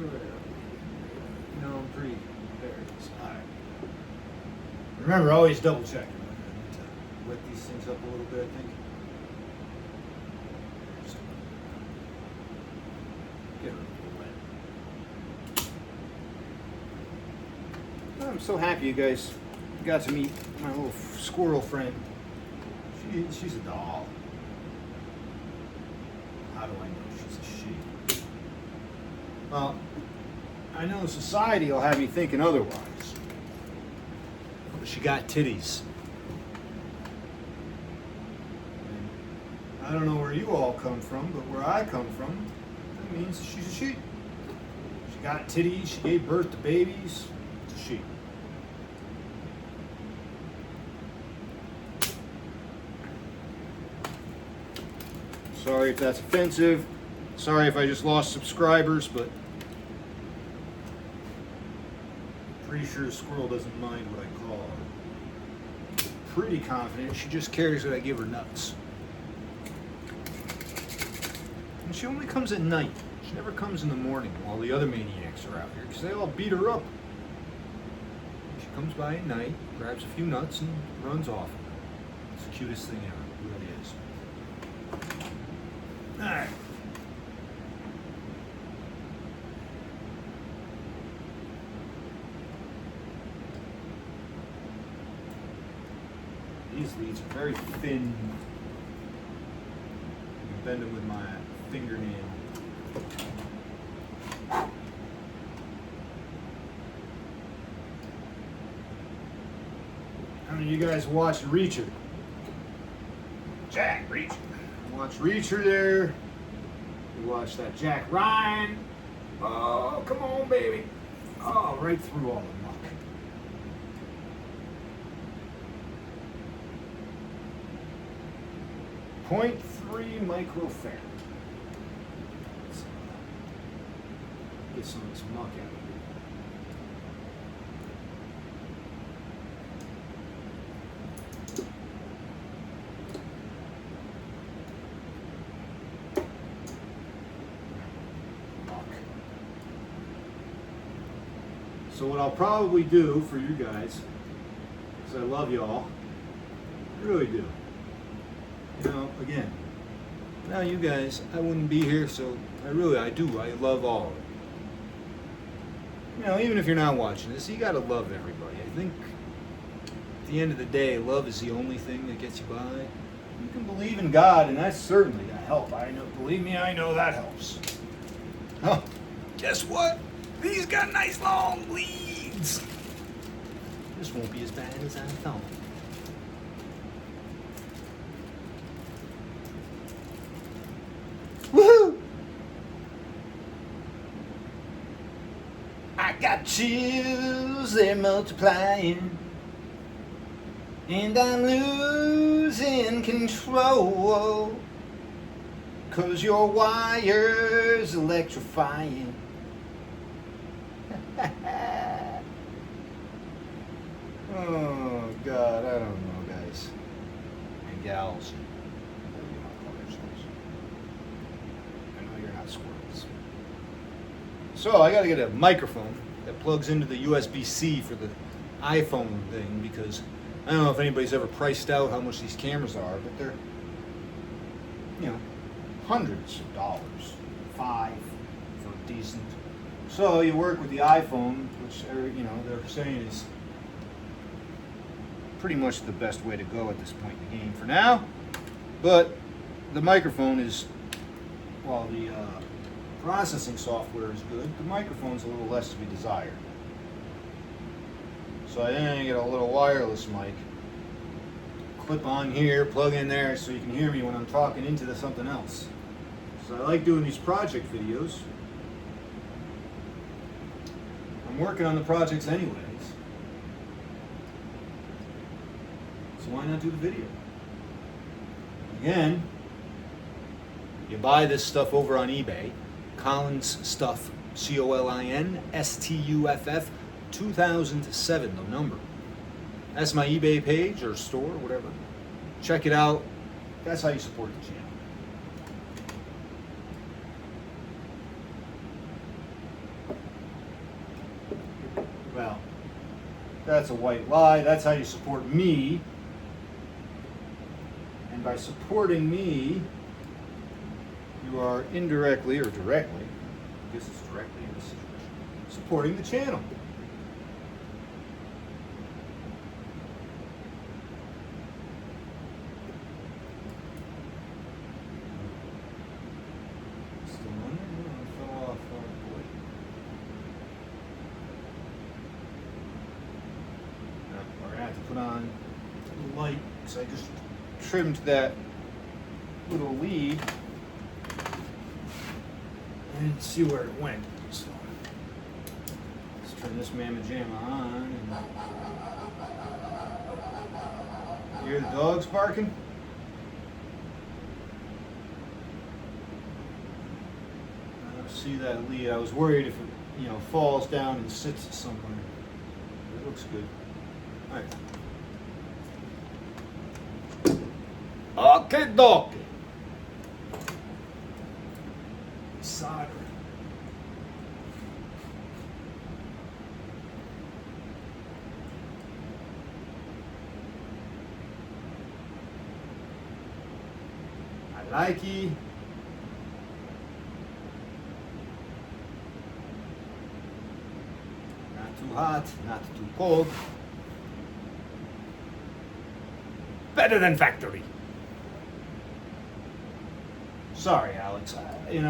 know, I'm pretty. There it is. All right. Remember, always double check. I need to wet these things up a little bit, I think. Just get rid of the wet. I'm so happy you guys got to meet my little squirrel friend. She's a doll. How do I know she's a she? Well, I know society will have me thinking otherwise. But she got titties. And I don't know where you all come from, but where I come from, that means she's a she. She got titties, she gave birth to babies, it's a she. Sorry if that's offensive. Sorry if I just lost subscribers, but I'm pretty sure the squirrel doesn't mind what I call her. Pretty confident she just cares that I give her nuts. And she only comes at night. She never comes in the morning while the other maniacs are out here because they all beat her up. She comes by at night, grabs a few nuts, and runs off. It's the cutest thing ever. It really is. Alright. These leads are very thin. You can bend them with my fingernail. How many of you guys watched Reacher? Jack Reacher. Watch Reacher there. You watch that Jack Ryan. Oh, come on, baby. Oh, right through all the muck. .3 microfarad. Let's get some of this muck out of here. So what I'll probably do for you guys because I love y'all. I really do. You know, again, now you guys, I wouldn't be here, so I do. I love all of it. You know, even if you're not watching this, you gotta love everybody. I think at the end of the day, love is the only thing that gets you by. You can believe in God, and that's certainly gonna help. I know, believe me, I know that helps. Oh, guess what? These got nice long leads. This won't be as bad as I thought. Woohoo! I got chills, they're multiplying, and I'm losing control, 'cause your wire's electrifying. Oh God, I don't know, guys and gals. I know you're not squirrels. So I got to get a microphone that plugs into the USB-C for the iPhone thing, because I don't know if anybody's ever priced out how much these cameras are, but they're, you know, hundreds of dollars. $5 for decent. So you work with the iPhone, which you know they're saying is pretty much the best way to go at this point in the game for now. But the microphone is, while the processing software is good, the microphone's a little less to be desired. So I then get a little wireless mic, clip on here, plug in there, so you can hear me when I'm talking into something else. So I like doing these project videos. I'm working on the projects anyways. So why not do the video? Again, you buy this stuff over on eBay. Collins Stuff, COLINSTUFF, 2007, the number. That's my eBay page or store, or whatever. Check it out. That's how you support the channel. Well, that's a white lie. That's how you support me. And by supporting me, you are indirectly or directly, I guess it's directly in this situation, supporting the channel. Still on there? No, it fell off. Oh boy. Now, we're gonna have to put on the light, because I just trimmed that little lead. I didn't see where it went, so let's turn this mamma jamma on. And you hear the dogs barking? I don't see that lead. I was worried if it, you know, falls down and sits somewhere. It looks good. All right. Okay, dokie. Solder. I like it. Not too hot, not too cold. Better than factory. Sorry, Alex. I don't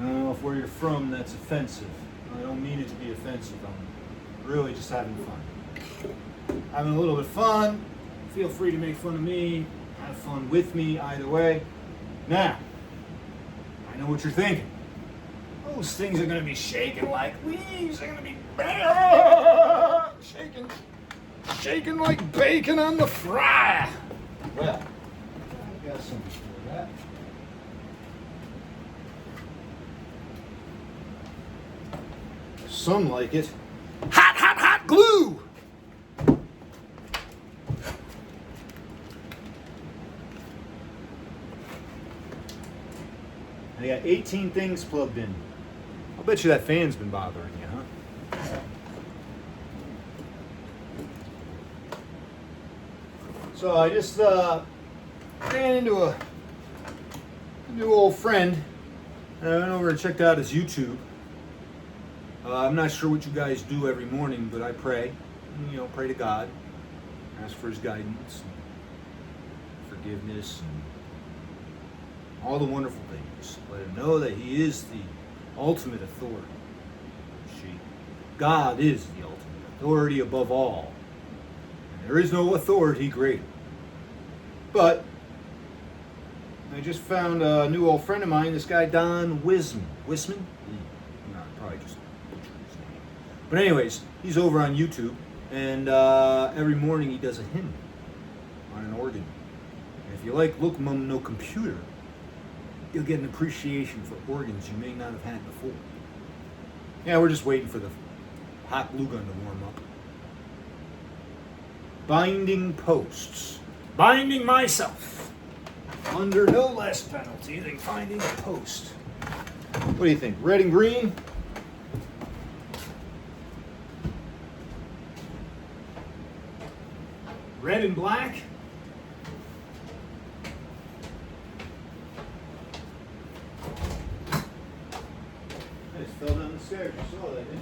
know if where you're from that's offensive. I don't mean it to be offensive. I'm really just having fun. Having a little bit of fun. Feel free to make fun of me. Have fun with me, either way. Now, I know what you're thinking. Those things are going to be shaking like leaves. They're going to be shaking like bacon on the fry. Well, I got something for that. Some like it. Hot, hot, hot glue! I got 18 things plugged in. I'll bet you that fan's been bothering you, huh? So I just ran into a new old friend, and I went over and checked out his YouTube. I'm not sure what you guys do every morning, but I pray. You know, pray to God, ask for His guidance, and forgiveness, and all the wonderful things. Let Him know that He is the ultimate authority. God is the ultimate authority above all. And there is no authority greater. But I just found a new old friend of mine, this guy Don Wisman. Wisman? No, probably just butchered his name. But anyways, he's over on YouTube, and every morning he does a hymn on an organ. And if you like Look Mum No Computer, you'll get an appreciation for organs you may not have had before. Yeah, we're just waiting for the hot glue gun to warm up. Binding posts. Binding myself under no less penalty than finding a post. What do you think? Red and green? Red and black? I just fell down the stairs. You saw that, didn't you?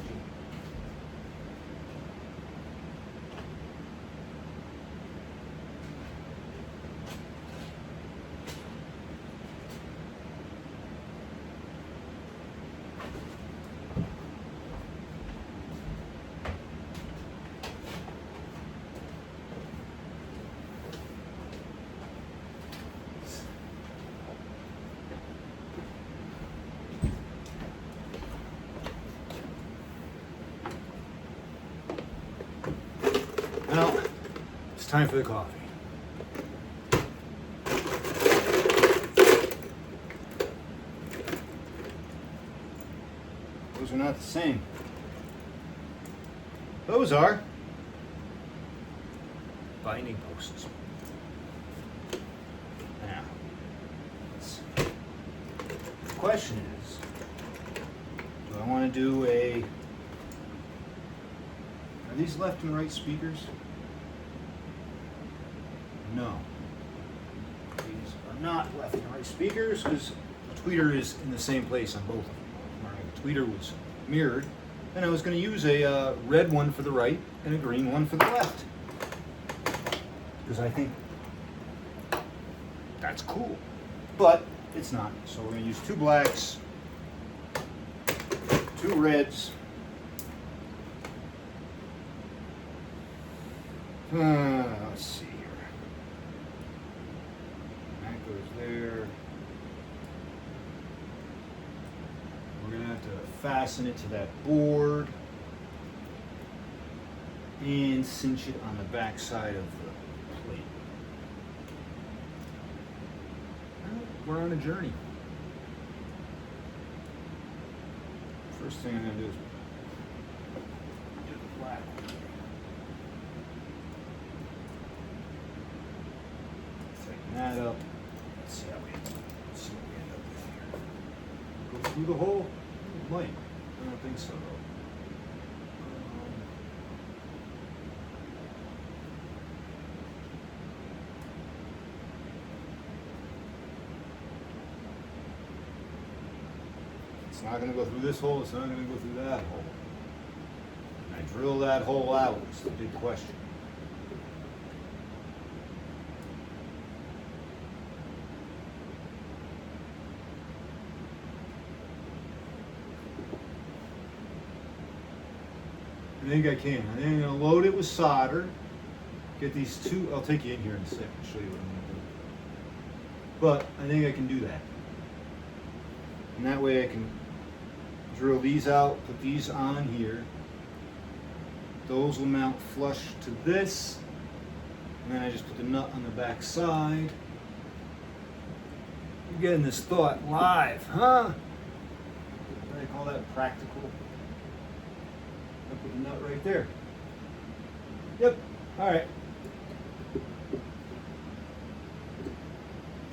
Well, it's time for the coffee. Those are not the same. Those are binding posts. Now, the question is, do I want to do are these left and right speakers? No. These are not left and right speakers because the tweeter is in the same place on both of them. The tweeter was mirrored, and I was going to use a red one for the right and a green one for the left because I think that's cool. But it's not. So we're going to use two blacks, two reds. Let's see here. That goes there. We're going to have to fasten it to that board and cinch it on the back side of the plate. We're on a journey. First thing I'm going to do is do the black one. Tighten that up. Let's see what we end up with here. Go through the hole? It might. I don't think so though. It's not going to go through this hole, it's not going to go through that hole. And I drill that hole out is the big question. I think I can. I think I'm going to load it with solder. Get these two, I'll take you in here in a second and show you what I'm going to do. But I think I can do that. And that way I can drill these out, put these on here. Those will mount flush to this. And then I just put the nut on the back side. You're getting this thought live, huh? What do I call that? Practical. I put the nut right there. Yep. All right.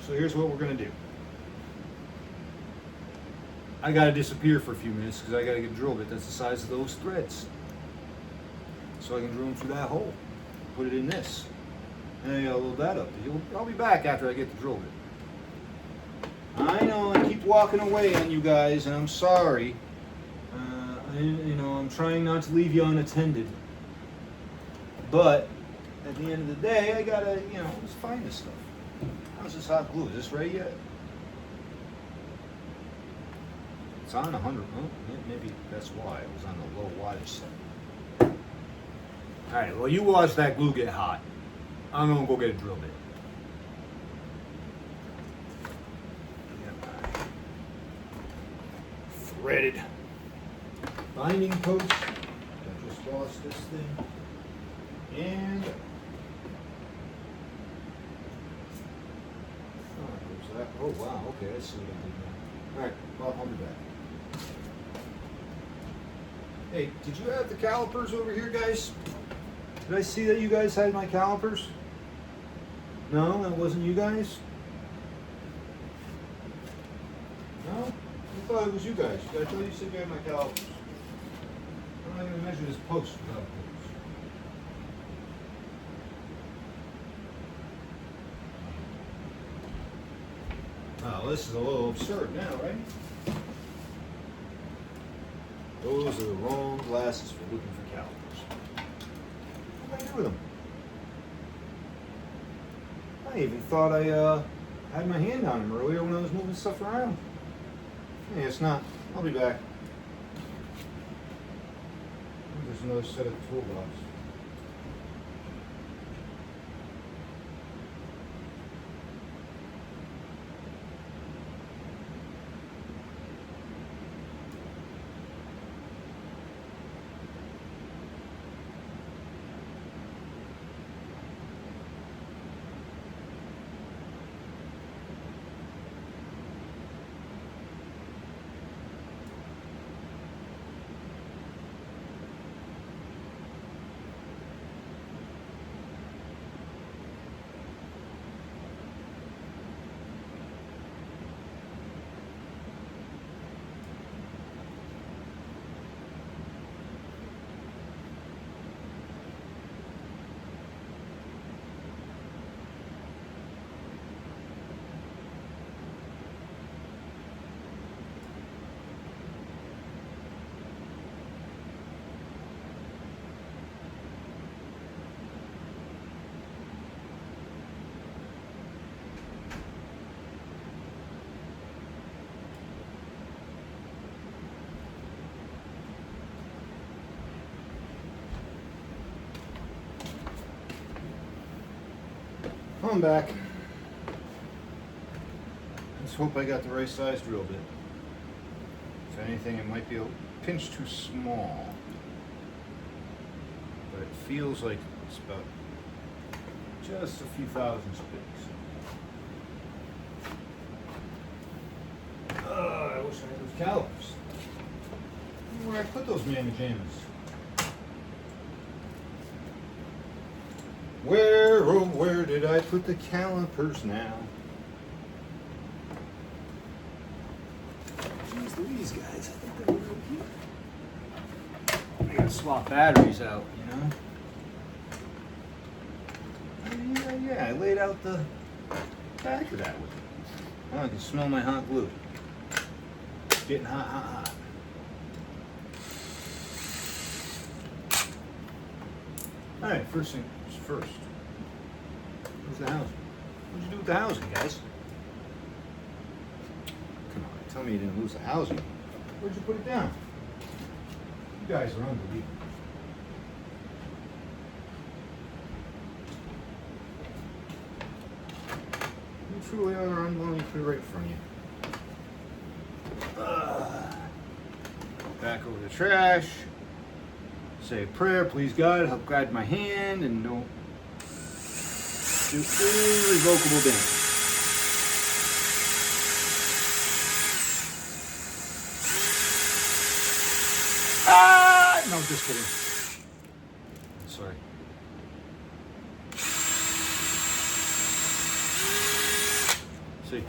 So here's what we're going to do. I got to disappear for a few minutes because I got to get a drill bit that's the size of those threads. So I can drill them through that hole. Put it in this. And I got a little that up. I'll be back after I get the drill bit. I know I keep walking away on you guys, and I'm sorry. I'm trying not to leave you unattended. But at the end of the day, I gotta, let's find this stuff. How's this hot glue? Is this ready yet? It's on 100. Oh, maybe that's why it was on the low wattage setting. All right. Well, you watch that glue get hot. I'm gonna go get a drill bit. Threaded binding post. I just lost this thing. And oh wow, okay, I see what I did now. Alright, well, I'll be back. Hey, did you have the calipers over here, guys? Did I see that you guys had my calipers? No, that wasn't you guys? No? I thought it was you guys. I thought you said you had my calipers. I'm not going to measure this post without post. Oh, this is a little absurd now, right? Those are the wrong glasses for looking for calipers. What did I do with them? I even thought I had my hand on them earlier when I was moving stuff around. Hey, it's not. I'll be back. There's another set of toolbox. I'm back. Let's hope I got the right size drill bit. If anything, it might be a pinch too small. But it feels like it's about just a few thousandths big. I wish I had those calipers. I wonder where I put those mammy jammies. Where, oh, where did I put the calipers now? Jeez Louise, guys, I think they're over here. I gotta swap batteries out, Yeah, I laid out the back of that with it. Oh, I can smell my hot glue. It's getting hot, hot, hot. Alright, first thing first. Where's the housing? What'd you do with the housing, guys? Come on, tell me you didn't lose the housing. Where'd you put it down? You guys are unbelievable. You truly are unbelievable. Put it right in front of you. Back over the trash. Say a prayer, please God, help guide my hand and don't do irrevocable damage. No, just kidding. Sorry. See.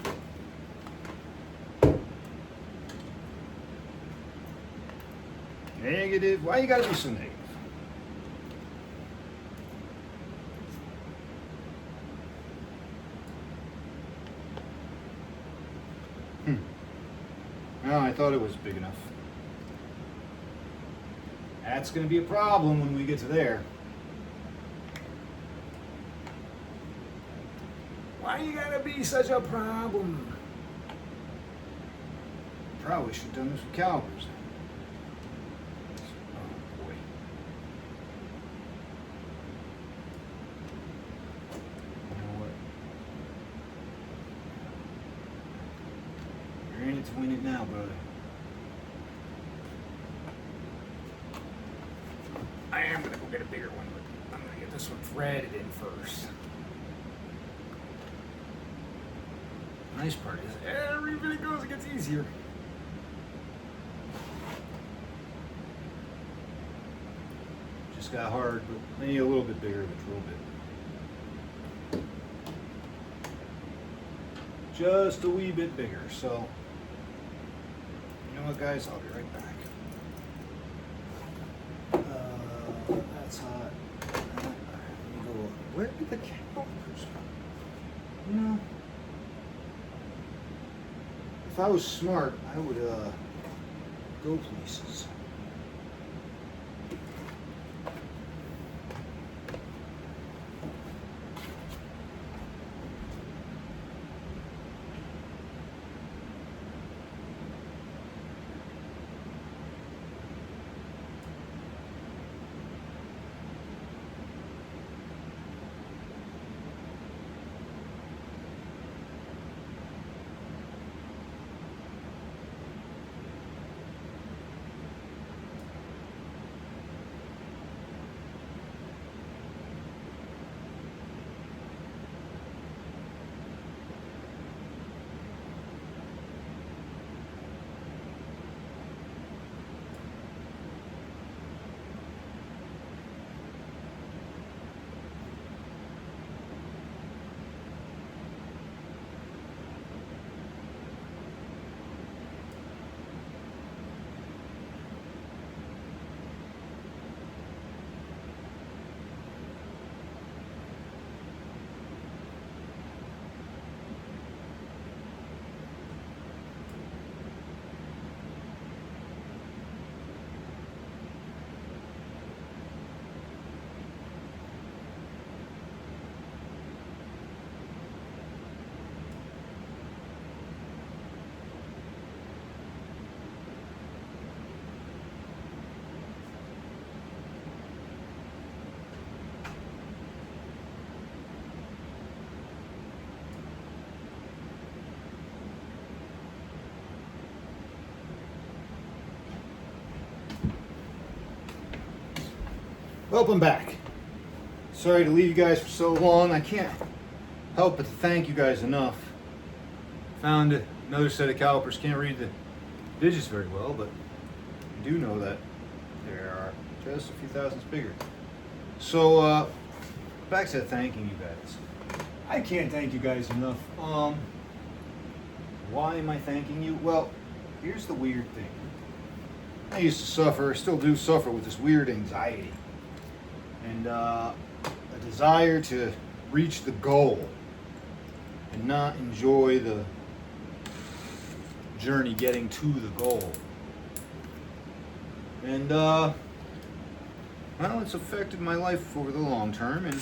Negative. Why you gotta be so negative? No, I thought it was big enough. That's going to be a problem when we get to there. Why you gotta be such a problem? Probably should have done this with calipers. Oh boy. You know what? You're in it to win it now, brother. I am gonna go get a bigger one, but I'm gonna get this one threaded in first. Nice part is every bit it goes, it gets easier. Just got hard, but I need a little bit bigger of a drill bit. Just a wee bit bigger. So, you know what, guys? I'll be right back. That's hot. Let me go. Where did the calipers go? You know. If I was smart, I would go places. Welcome back. Sorry to leave you guys for so long. I can't help but to thank you guys enough. Found another set of calipers. Can't read the digits very well, but I do know that they are just a few thousandths bigger. So back to thanking you guys. I can't thank you guys enough. Why am I thanking you? Well, here's the weird thing. I used to suffer, still do suffer with this weird anxiety and a desire to reach the goal and not enjoy the journey getting to the goal. And well, it's affected my life over the long term, and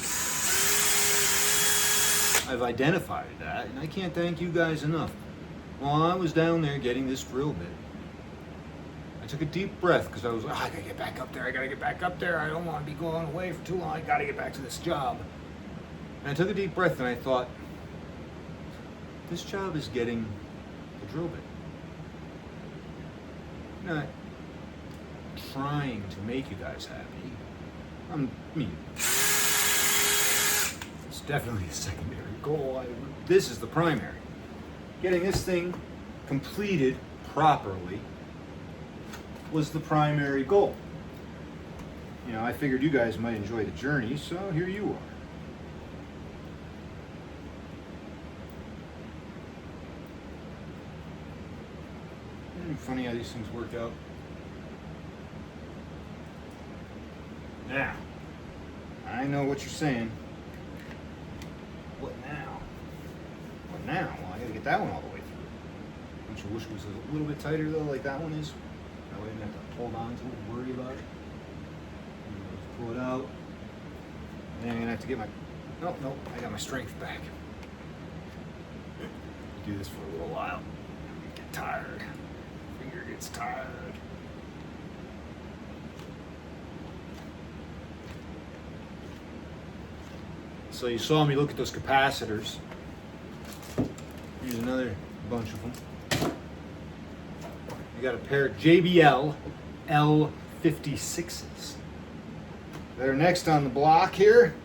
I've identified that, and I can't thank you guys enough. While I was down there getting this drill bit, I took a deep breath because I was like, I gotta get back up there, I gotta get back up there, I don't want to be going away for too long, I gotta get back to this job. And I took a deep breath and I thought, this job is getting the drill bit. I'm not trying to make you guys happy. I'm me. It's definitely a secondary goal. This is the primary. Getting this thing completed properly was the primary goal. You know, I figured you guys might enjoy the journey, so here you are. Isn't it funny how these things work out? Now, I know what you're saying. What now? What now? Well, I gotta get that one all the way Don't you wish it was a little bit tighter though, like that one is? That way I didn't have to hold on to it and worry about it. Just pull it out. And then I'm gonna have to get my, nope, I got my strength back. Do this for a little while. Get tired. Finger gets tired. So you saw me look at those capacitors. Here's another bunch of them. You got a pair of JBL L56s. They're next on the block here.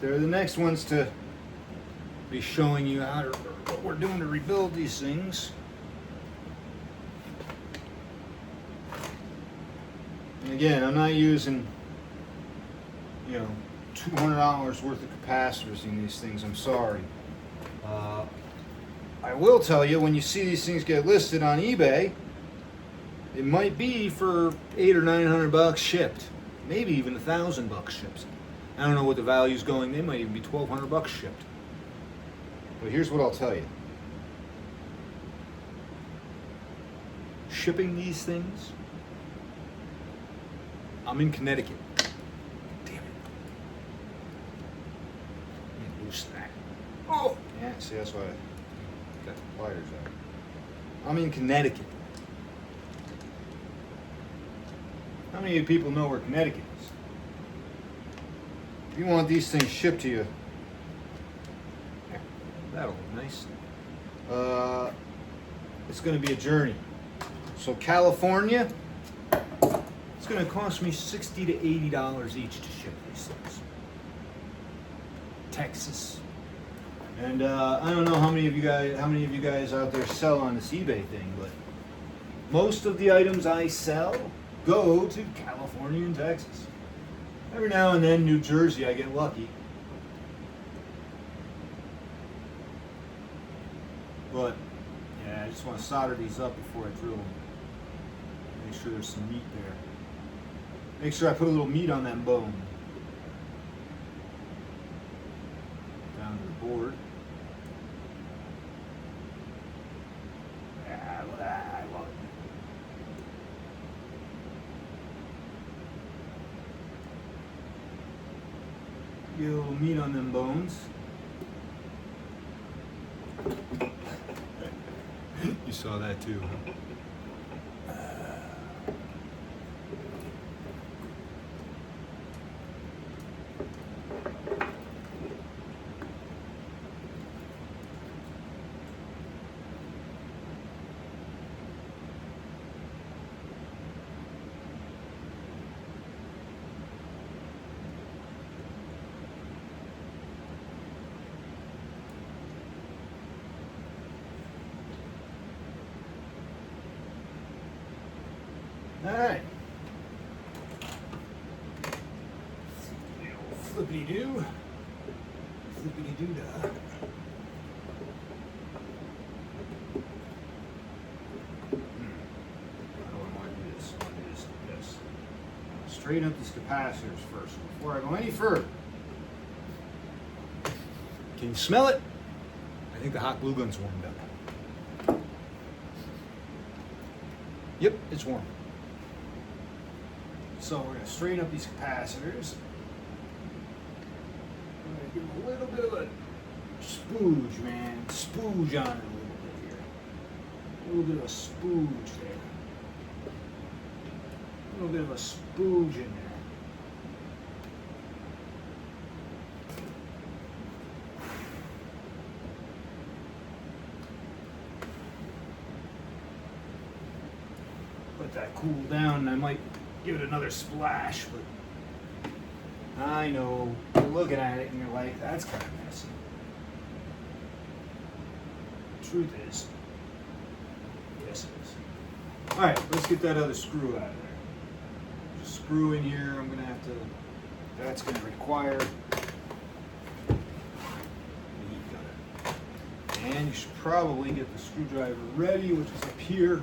They're the next ones to be showing you what we're doing to rebuild these things. And again, I'm not using, you know, $200 worth of capacitors in these things. I'm sorry. I will tell you, when you see these things get listed on eBay, it might be for $800 or $900 shipped, maybe even $1,000 shipped. I don't know what the value's going. They might even be $1,200 shipped. But here's what I'll tell you: shipping these things. I'm in Connecticut. Damn it! Let me loosen that. Oh, yeah. See, that's why I got the pliers out. I'm in Connecticut. How many of you people know where Connecticut is? If you want these things shipped to you, that'll look nice. It's going to be a journey. So California, it's going to cost me $60 to $80 each to ship these things. Texas, and I don't know how many of you guys out there sell on this eBay thing, but most of the items I sell go to California and Texas. Every now and then, New Jersey, I get lucky. But, yeah, I just want to solder these up before I drill them. Make sure there's some meat there. Make sure I put a little meat on that bone. Down to the board. Yeah, I love it. Get a little meat on them bones. You saw that too, huh? All right. Flippity doo. Flippity doo dah. I don't want to do this. I want to do this. Straighten up these capacitors first before I go any further. Can you smell it? I think the hot glue gun's warmed up. Yep, it's warm. So we're going to straighten up these capacitors. I'm going to give them a little bit of a spooge, man. Spooge on it a little bit here. A little bit of a spooge there. A little bit of a spooge in there. Let that cool down and I might give it another splash, but I know you're looking at it and you're like, that's kind of messy. Truth is, yes it is. All right, let's get that other screw out of there. Just screw in here. I'm gonna have to. That's gonna require a heat gun. And you should probably get the screwdriver ready, which is up here.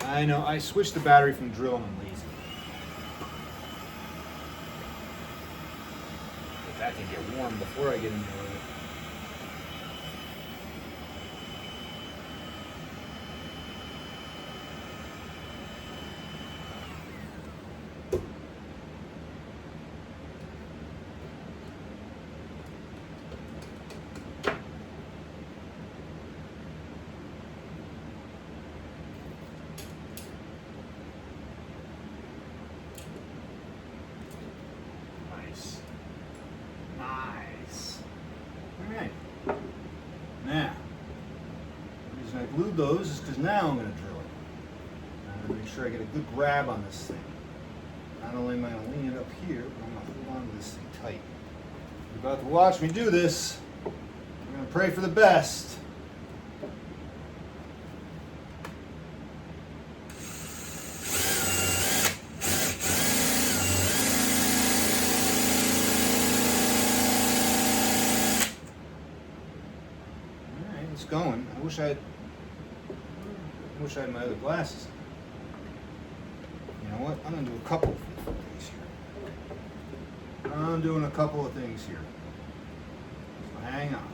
I know, I switched the battery from drilling and lazy. But that can get warm before I get into it. those is because now I'm going to drill it. I'm going to make sure I get a good grab on this thing. Not only am I going to lean it up here, but I'm going to hold on to this thing tight. You're about to watch me do this. I'm going to pray for the best. It's going. I wish I had my other glasses. You know what? I'm gonna do a couple of things here. I'm doing a couple of things here. So hang on.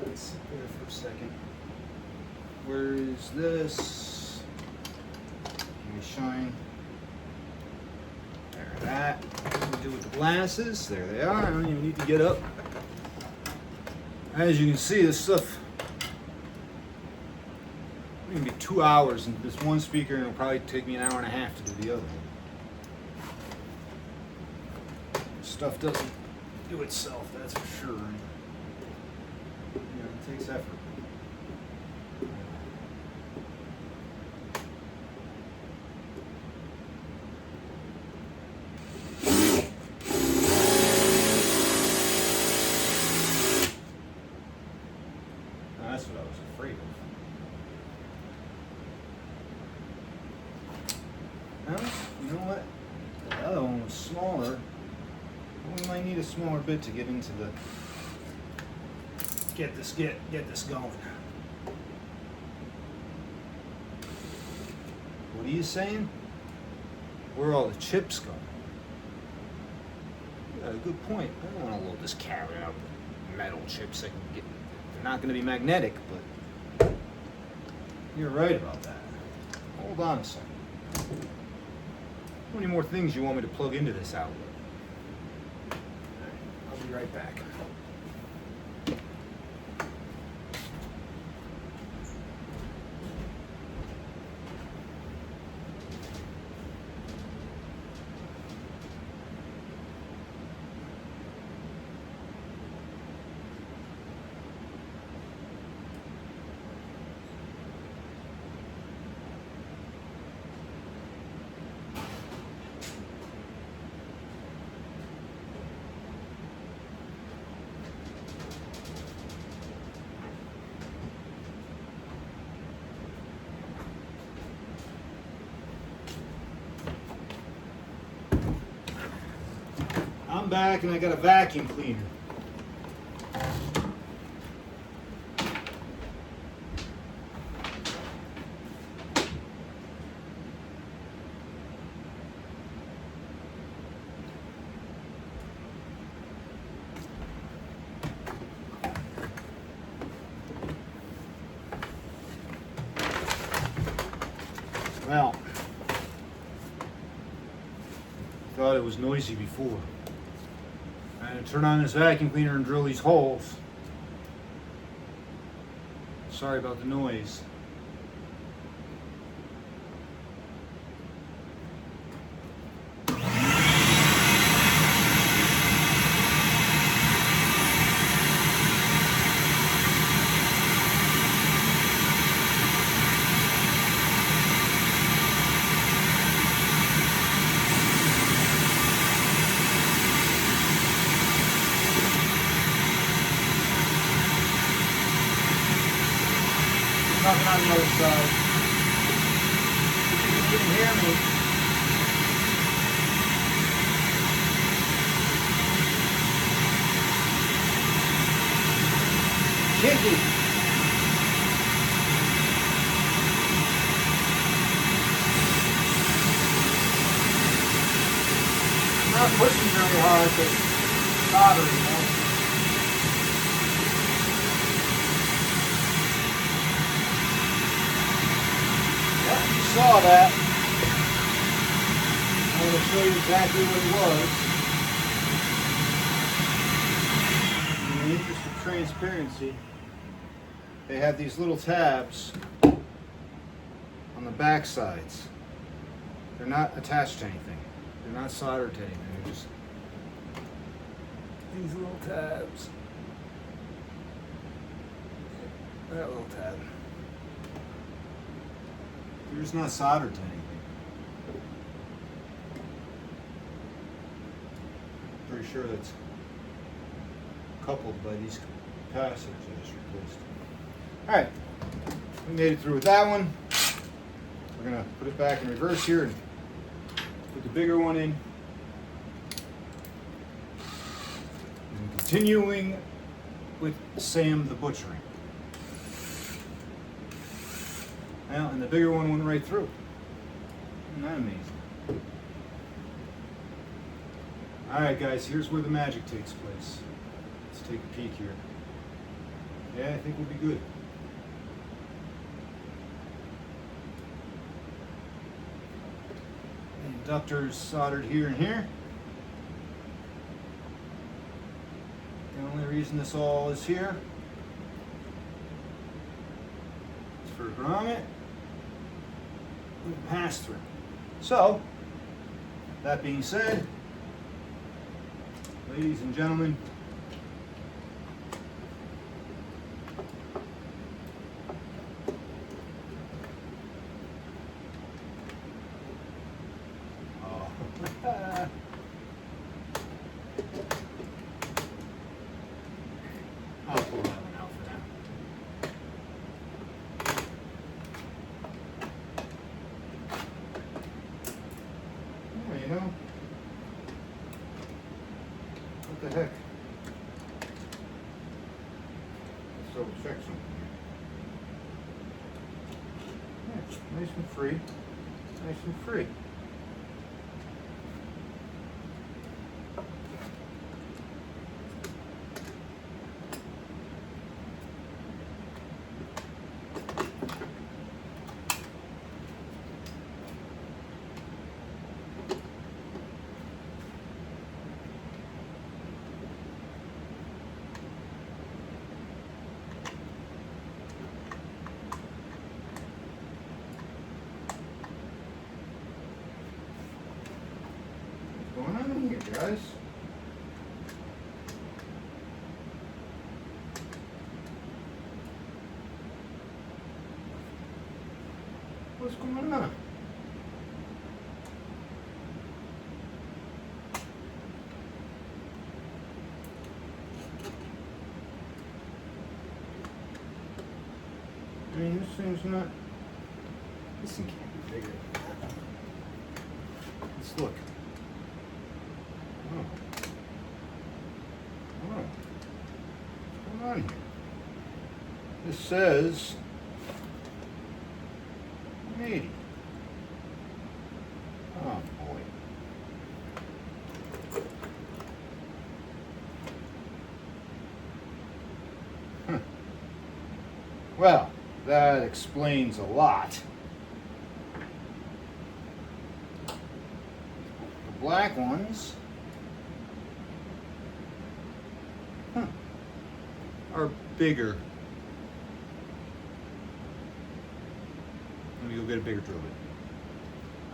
Let's sit there for a second. Where is this? Give me shine. There, that. What do we do with the glasses? There they are. I don't even need to get up. As you can see, this stuff it's gonna be 2 hours in this one speaker, and it'll probably take me an hour and a half to do the other one. Stuff doesn't do itself, that's for sure. Yeah, it takes effort. That's what I was afraid of. Well, you know what? The other one was smaller. We might need a smaller bit to get into the get this going. What are you saying? Where are all the chips going? You got a good point. I don't want to load this carrot up with metal chips. I can get. They're not going to be magnetic, but you're right about that. Hold on a second. How many more things you want me to plug into this outlet? I'll be right back. I'm back and I got a vacuum cleaner. Well, thought it was noisy before. I had to turn on this vacuum cleaner and drill these holes. Sorry about the noise. Nothing on the other side. You can hear me. Kicky. I'm not pushing very hard, but it's bothering, you know. Saw that. I'm going to show you exactly what it was. In the interest of transparency, they have these little tabs on the back sides. They're not attached to anything. They're not soldered to anything. They're just these little tabs. That little tab. They're just not soldered to anything. Pretty sure that's coupled by these capacitors I just replaced. Alright, we made it through with that one. We're going to put it back in reverse here and put the bigger one in. And continuing with Sam the butchering. Well, and the bigger one went right through. Isn't that amazing? Alright guys, here's where the magic takes place. Let's take a peek here. Yeah, I think we'll be good. Inductors soldered here and here. The only reason this all is here is for a grommet and pass through. So, that being said, ladies and gentlemen, I'll pull that one out for now. Oh, you know, what the heck? Let's double check something here. Yeah, it's nice and free. Nice and free. What's going on here, guys? What's going on? I mean, this thing's not. This thing can't be bigger. Let's look. Oh. Oh. What's going on here? This says 180. Oh boy. Huh. Well, that explains a lot. The black ones are bigger. Let me go get a bigger drill bit.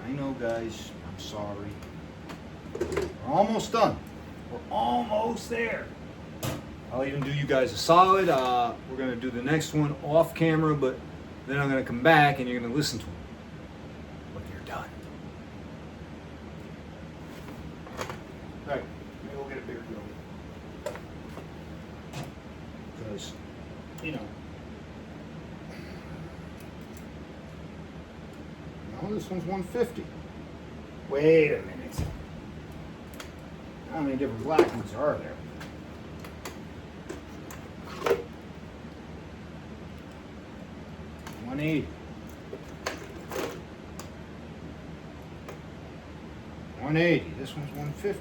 I know, guys, I'm sorry. We're almost done. We're almost there. I'll even do you guys a solid. We're going to do the next one off camera, but then I'm going to come back and you're going to listen to them when you're done. All right, maybe we'll get a bigger drill. Because, you know, no, this one's 150. Wait a minute. How many different black ones are there? $180. $180. This one's $150.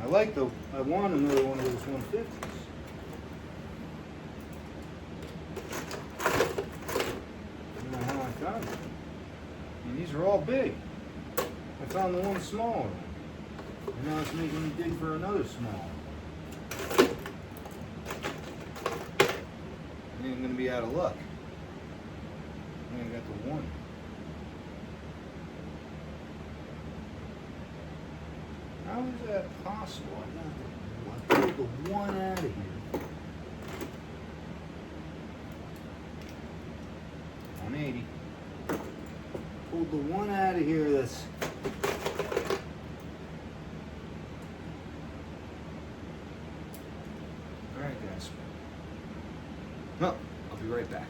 I like the. I want another one of those 150s. I don't know how I found it. And these are all big. I found the one small one. And now it's making me dig for another small one. I think I'm going to be out of luck. I got the one. How is that possible? I got the one out of here. the one out of here that's... Alright guys. No, I'll be right back.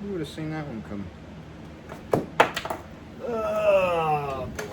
Who would have seen that one coming? Oh boy.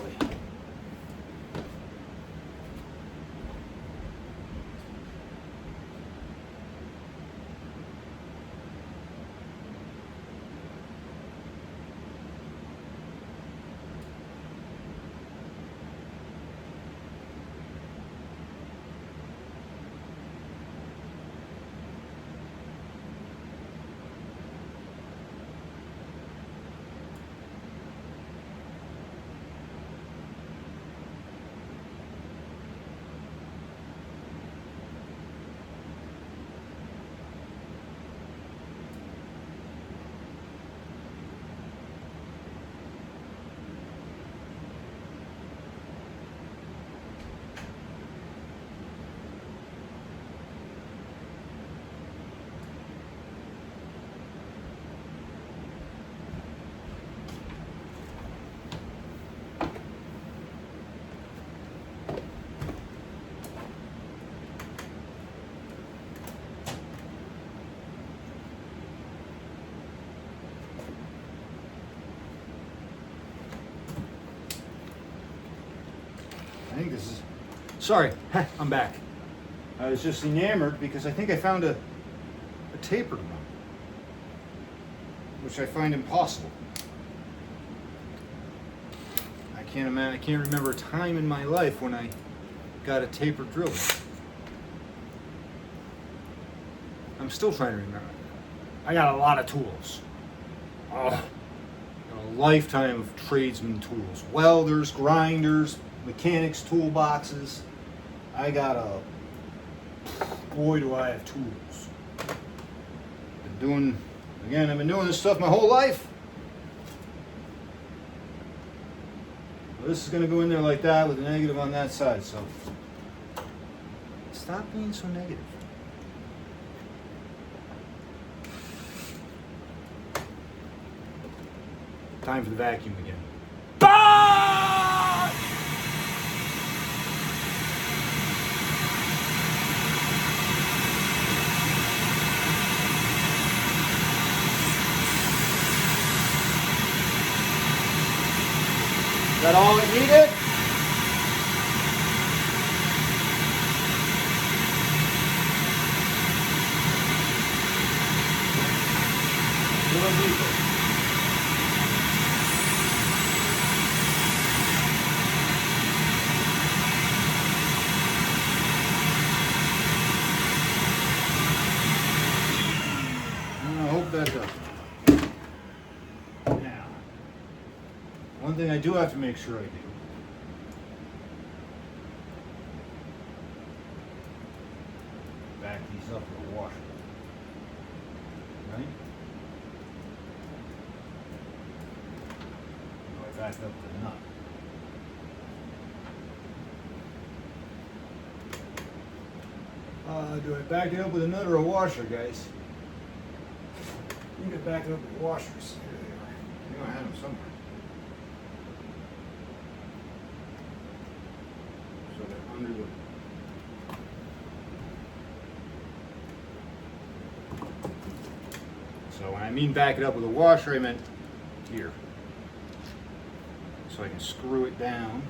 I think this is, sorry, I'm back. I was just enamored because I think I found a tapered one, which I find impossible. I can't remember a time in my life when I got a tapered drill. I'm still trying to remember. I got a lot of tools. Oh, got a lifetime of tradesman tools. Welders, grinders, mechanics toolboxes. I got boy do I have tools. I've been doing this stuff my whole life. Well, this is going to go in there like that with a negative on that side, so stop being so negative. Time for the vacuum again. Is that all it needed? A little deeper. I hope that does. One thing I do have to make sure I do. Back these up with a washer. Right? I back up the nut. Do I back it up with a nut or a washer, guys? I think I back it up with washers. Here they are. I know I had them somewhere. So they're under the... So when I mean back it up with a washer, I meant here. So I can screw it down.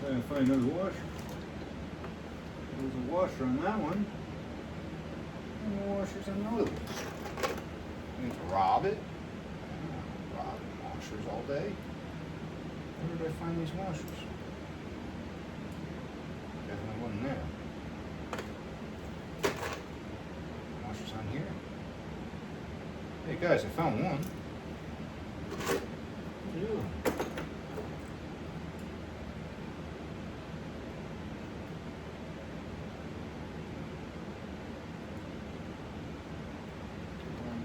Try to find another washer. There's a washer on that one. And the washer's on the other one. I need to rob it. Robbing washers all day. Where did I find these washers? Definitely wasn't there. Washers on here. Hey guys, I found one. What are you doing?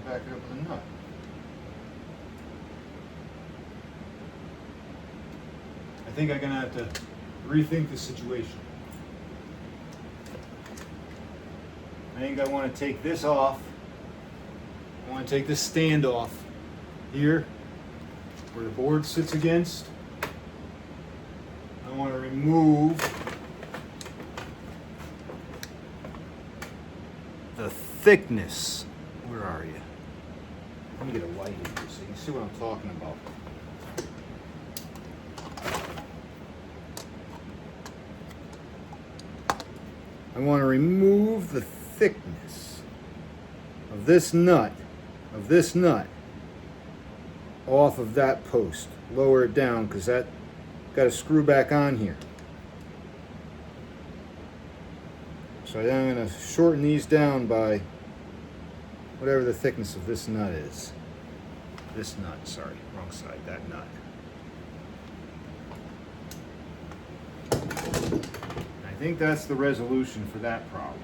Back it up with a nut. I think I'm gonna have to rethink the situation. I think I want to take this off. I want to take this stand off here where the board sits against. I want to remove the thickness. Where are you? Let me get a light in here so you can see what I'm talking about. I want to remove the thickness of this nut, off of that post. Lower it down because that got to screw back on here. So then I'm going to shorten these down by whatever the thickness of this nut is. This nut, sorry, wrong side, that nut. I think that's the resolution for that problem.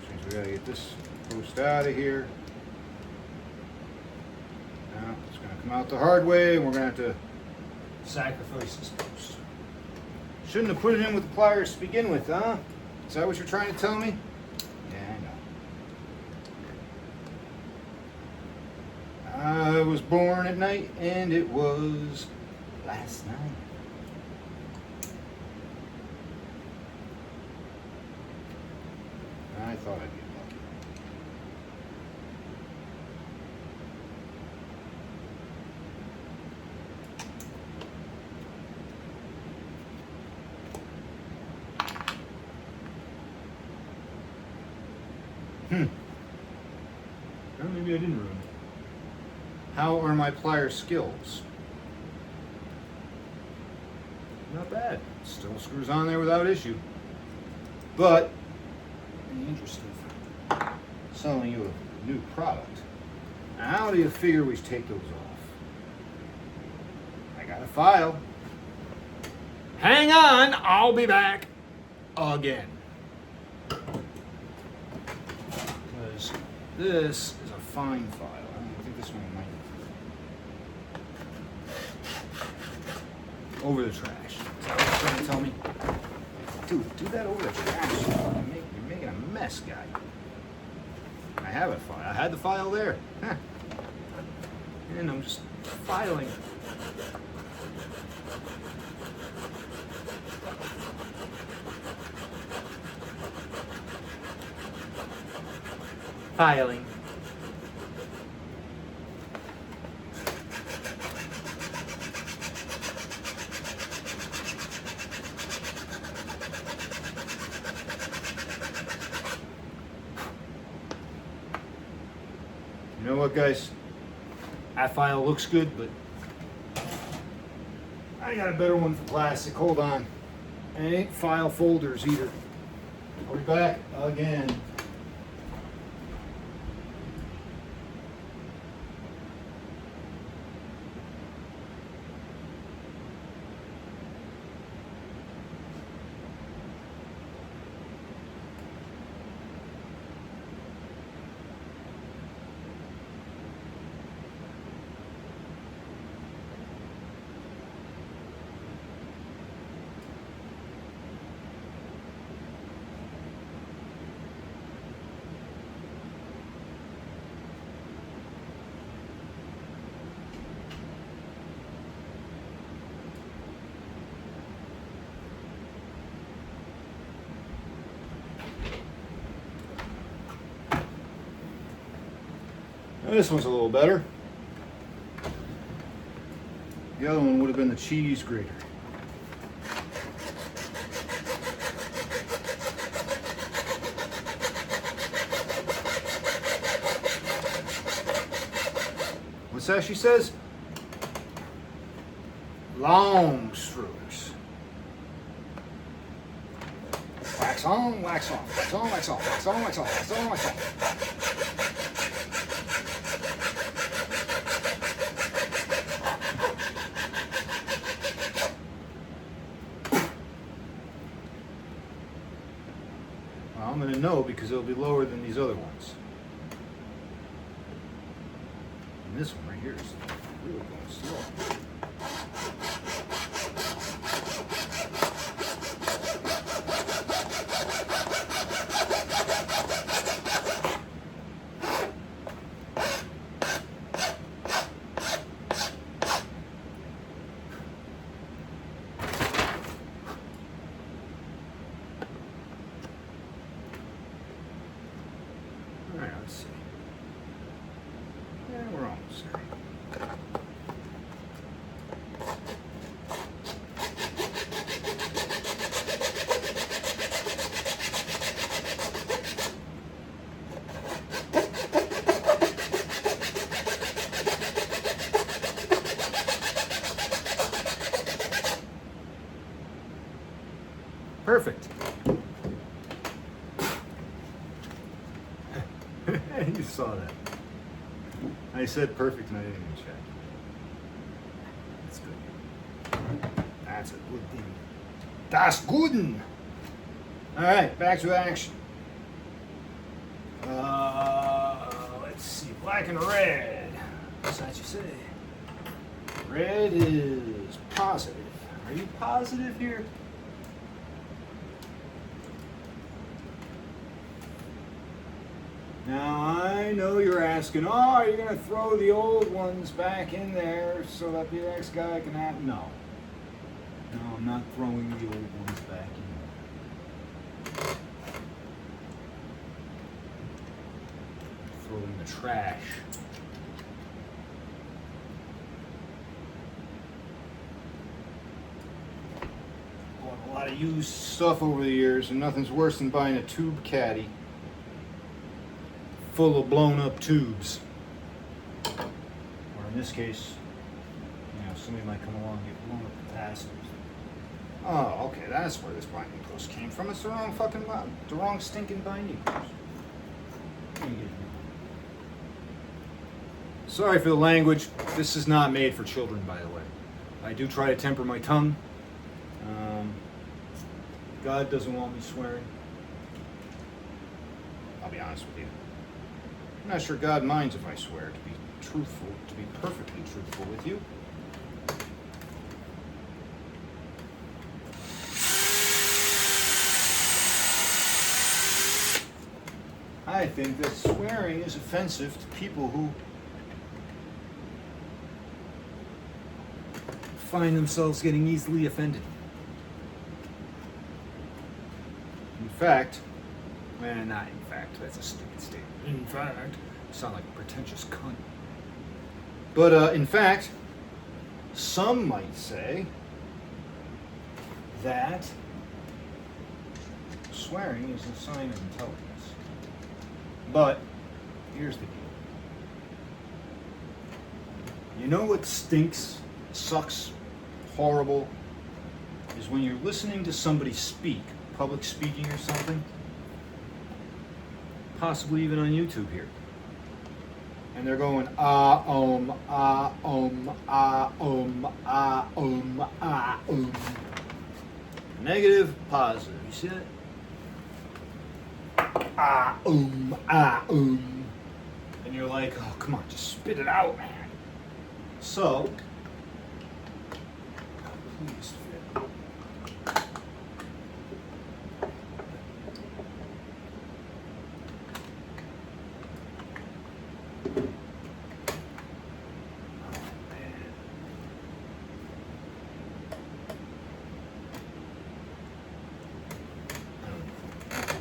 Means we gotta get this post out of here. Now it's gonna come out the hard way, and we're gonna have to sacrifice this post. Shouldn't have put it in with the pliers to begin with, huh? Is that what you're trying to tell me? Yeah, I know. I was born at night, and it was last night. I thought I'd get lucky. Well, maybe I didn't ruin it. How are my plier skills? Not bad. Still screws on there without issue. But in the interest of selling you a new product, how do you figure we take those off? I got a file. Hang on, I'll be back again. Because this is a fine file. I think this one might over the trash. Is that what you're trying to tell me? Dude, do that over the trash. You're making a mess, guy. I have a file. I had the file there. Huh. And I'm just filing. Filing. You know what, guys? That file looks good, but I got a better one for plastic. Hold on. And it ain't file folders either. I'll be back again. This one's a little better. The other one would have been the cheese grater. What's that she says? Long screws. Wax on, wax off, wax on, wax off, wax on, wax off, wax on, wax off. I'm going to know because it'll be lower than these other ones. And this one right here is going slow. Alright, let's see. Yeah, we're almost there. Perfect. You saw that. I said perfect and I didn't even check. That's good. That's a good thing. Das Guten! Alright, back to action. Let's see. Black and red. What's that you say? Red is positive. Are you positive here? Now I know you're asking, oh, are you going to throw the old ones back in there so that the next guy can have... No. No, I'm not throwing the old ones back in there. Throw them in the trash. Bought a lot of used stuff over the years, and nothing's worse than buying a tube caddy full of blown up tubes. Or in this case, you know, somebody might come along and get blown up capacitors. Oh, okay, that's where this binding post came from. It's the wrong fucking, the wrong stinking binding post. Sorry for the language. This is not made for children, by the way. I do try to temper my tongue. God doesn't want me swearing. I'll be honest with you. I'm not sure God minds if I swear, to be truthful, to be perfectly truthful with you. I think that swearing is offensive to people who find themselves getting easily offended. In fact, well, not in fact, that's a stupid statement. In fact, you sound like a pretentious cunt. But in fact, some might say that swearing is a sign of intelligence. But here's the deal. You know what stinks, sucks, horrible, is when you're listening to somebody speak, public speaking or something, possibly even on YouTube here, and they're going negative, positive. You see that? And you're like, oh, come on, just spit it out, man. So, please fit.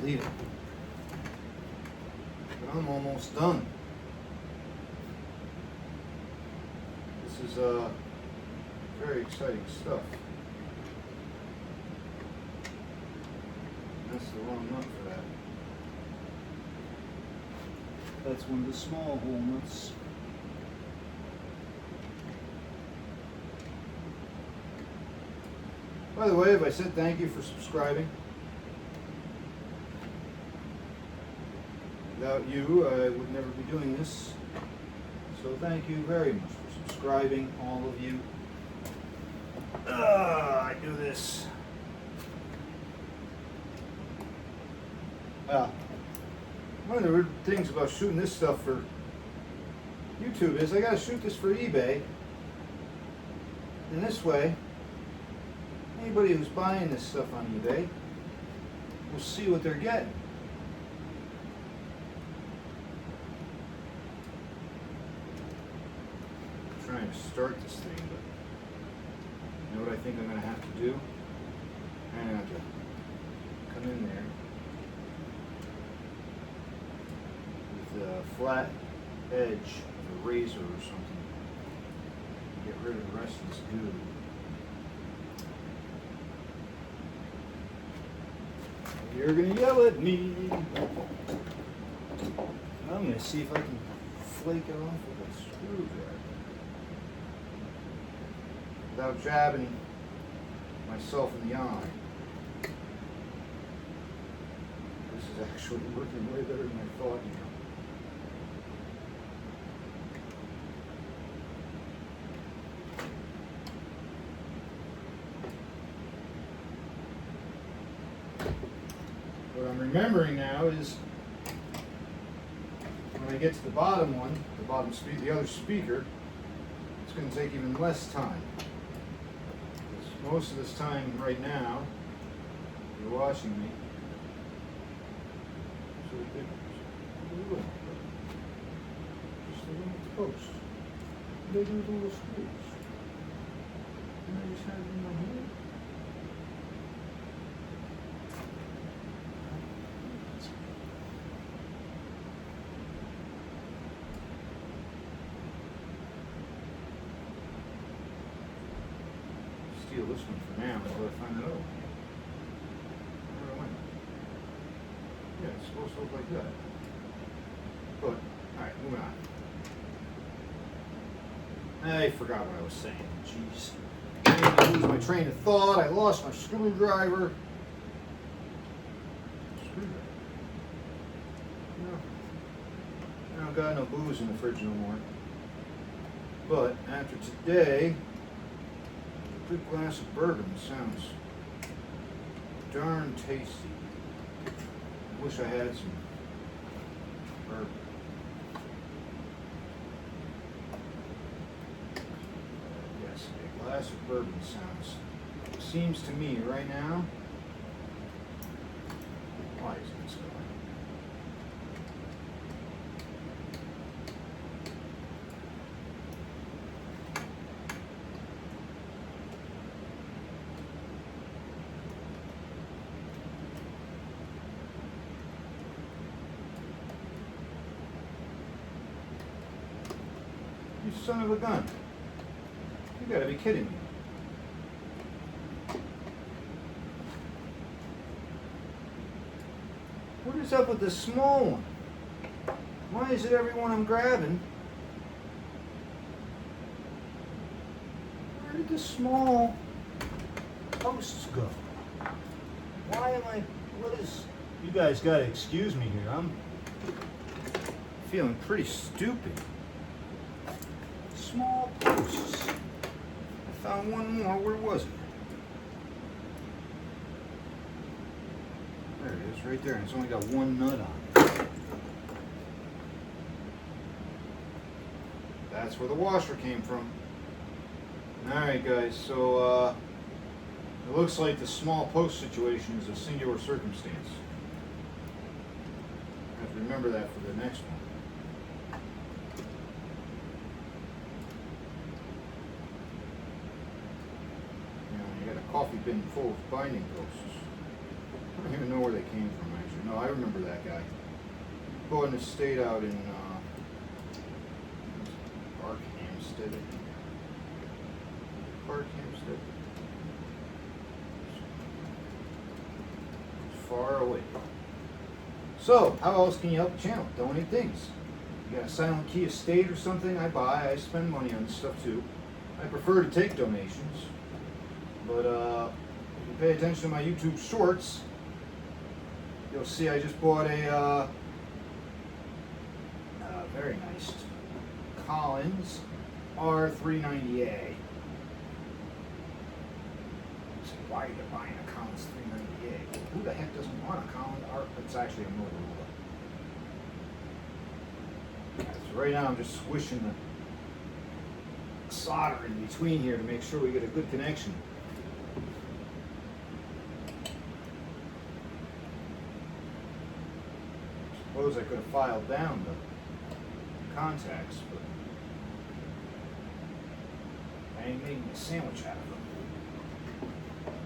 Believe it. But I'm almost done. This is very exciting stuff. That's the wrong nut for that. That's one of the small hole nuts. By the way, have I said thank you for subscribing? Without you, I would never be doing this. So thank you very much for subscribing, all of you. I do this. One of the weird things about shooting this stuff for YouTube is I gotta shoot this for eBay. And this way, anybody who's buying this stuff on eBay will see what they're getting. I'm trying to start this thing, but you know what I think I'm going to have to do? I'm going to have to come in there with a flat edge of a razor or something. Get rid of the rest of this goo. You're gonna yell at me. I'm gonna see if I can flake it off with a screwdriver without jabbing myself in the eye. This is actually working way better than I thought. What I'm remembering now is when I get to the bottom one, the other speaker, it's going to take even less time. Because most of this time right now, you're watching me. So just a little post. They do the little screws. And I just have it in my hand. Steal this one for now until I find another one. Where am I? Yeah, it's supposed to look like that. But, alright, moving on. I forgot what I was saying. Jeez. I lose my train of thought. I lost my screwdriver. No. I don't got no booze in the fridge no more. But after today, a good glass of bourbon sounds darn tasty. I wish I had some bourbon. Yes, a glass of bourbon seems to me right now. Why isn't this going? You son of a gun. You gotta be kidding me. What is up with this small one? Why is it every one I'm grabbing? Where did the small posts go? Why am I, what is, you guys gotta excuse me here. I'm feeling pretty stupid. Small posts. I found one more. Where was it? There it is, right there. And it's only got one nut on it. That's where the washer came from. Alright guys, so it looks like the small post situation is a singular circumstance. I have to remember that for the next one. Coffee bin full of binding posts. I don't even know where they came from actually. No, I remember that guy. Bought an estate out in Hampstead. Hampstead. It's far away. So, how else can you help the channel? Donate things. You got a silent key estate or something I buy, I spend money on this stuff too. I prefer to take donations. But if you pay attention to my YouTube shorts, you'll see I just bought a very nice Collins R390A. So why are you buying a Collins 390A? Well, who the heck doesn't want a Collins R? It's actually a Motorola. So right now I'm just squishing solder in between here to make sure we get a good connection. Suppose I could have filed down the contacts, but I ain't making a sandwich out of them.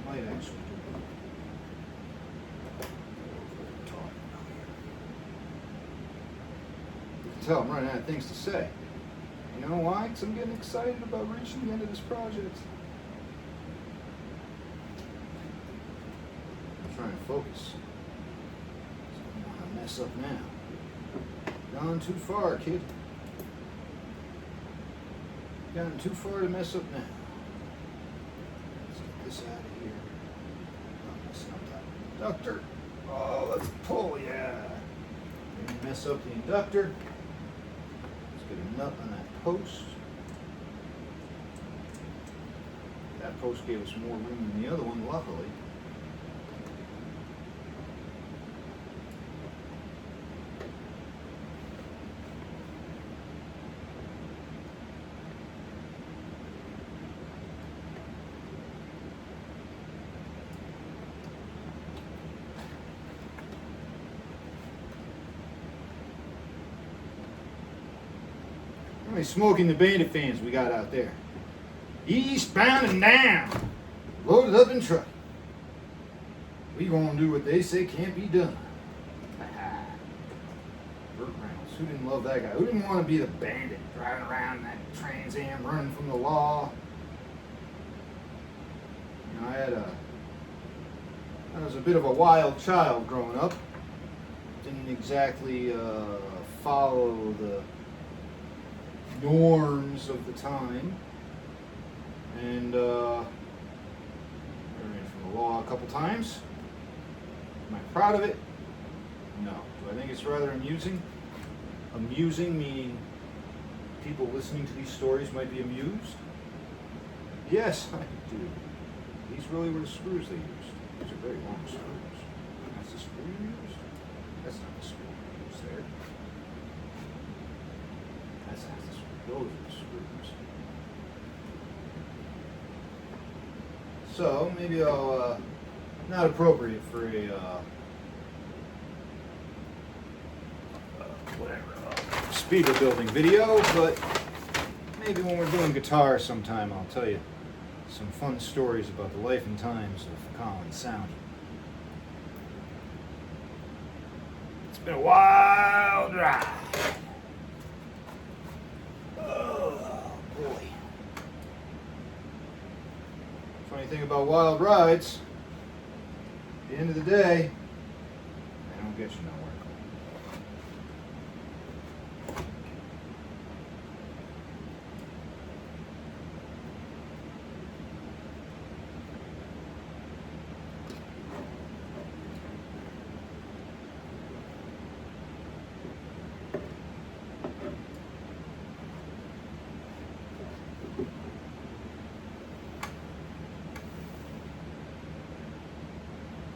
Might actually do it. You can tell I'm running out of things to say. You know why? Because I'm getting excited about reaching the end of this project. I'm trying to focus. So I don't want to mess up now. Gone too far, kid. Gotten too far to mess up now. Let's get this out of here. Oh, messing up that inductor. Oh, let's pull, yeah. Didn't mess up the inductor. Let's get a nut on that post. That post gave us more room than the other one, luckily. How many Smoking the Bandit fans we got out there? Eastbound and down, loaded up in truck. We gonna do what they say can't be done. Burt Reynolds, who didn't love that guy? Who didn't want to be the bandit driving around in that Trans Am, running from the law? You know, I was a bit of a wild child growing up. Didn't exactly follow the norms of the time, and I ran from the law a couple times. Am I proud of it? No. Do I think it's rather amusing? Amusing meaning people listening to these stories might be amused? Yes, I do. These really were the screws they used. These are very long screws. That's the screw you used? That's not the screw you used there. That's not the screw. Those are the screws. So maybe I'll, not appropriate for a, speaker building video, but maybe when we're doing guitar sometime I'll tell you some fun stories about the life and times of Colin Sound. It's been a wild ride. Oh boy. Funny thing about wild rides, at the end of the day, they don't get you nowhere.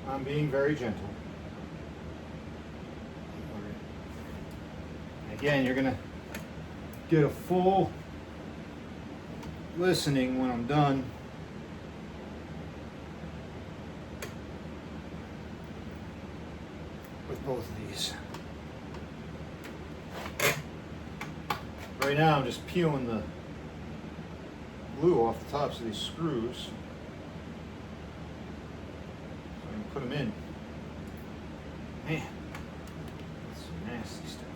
I'm being very gentle. Again, you're gonna get a full listening when I'm done. With both of these. Right now I'm just peeling the glue off the tops of these screws. Put them in. Man, that's some nasty stuff.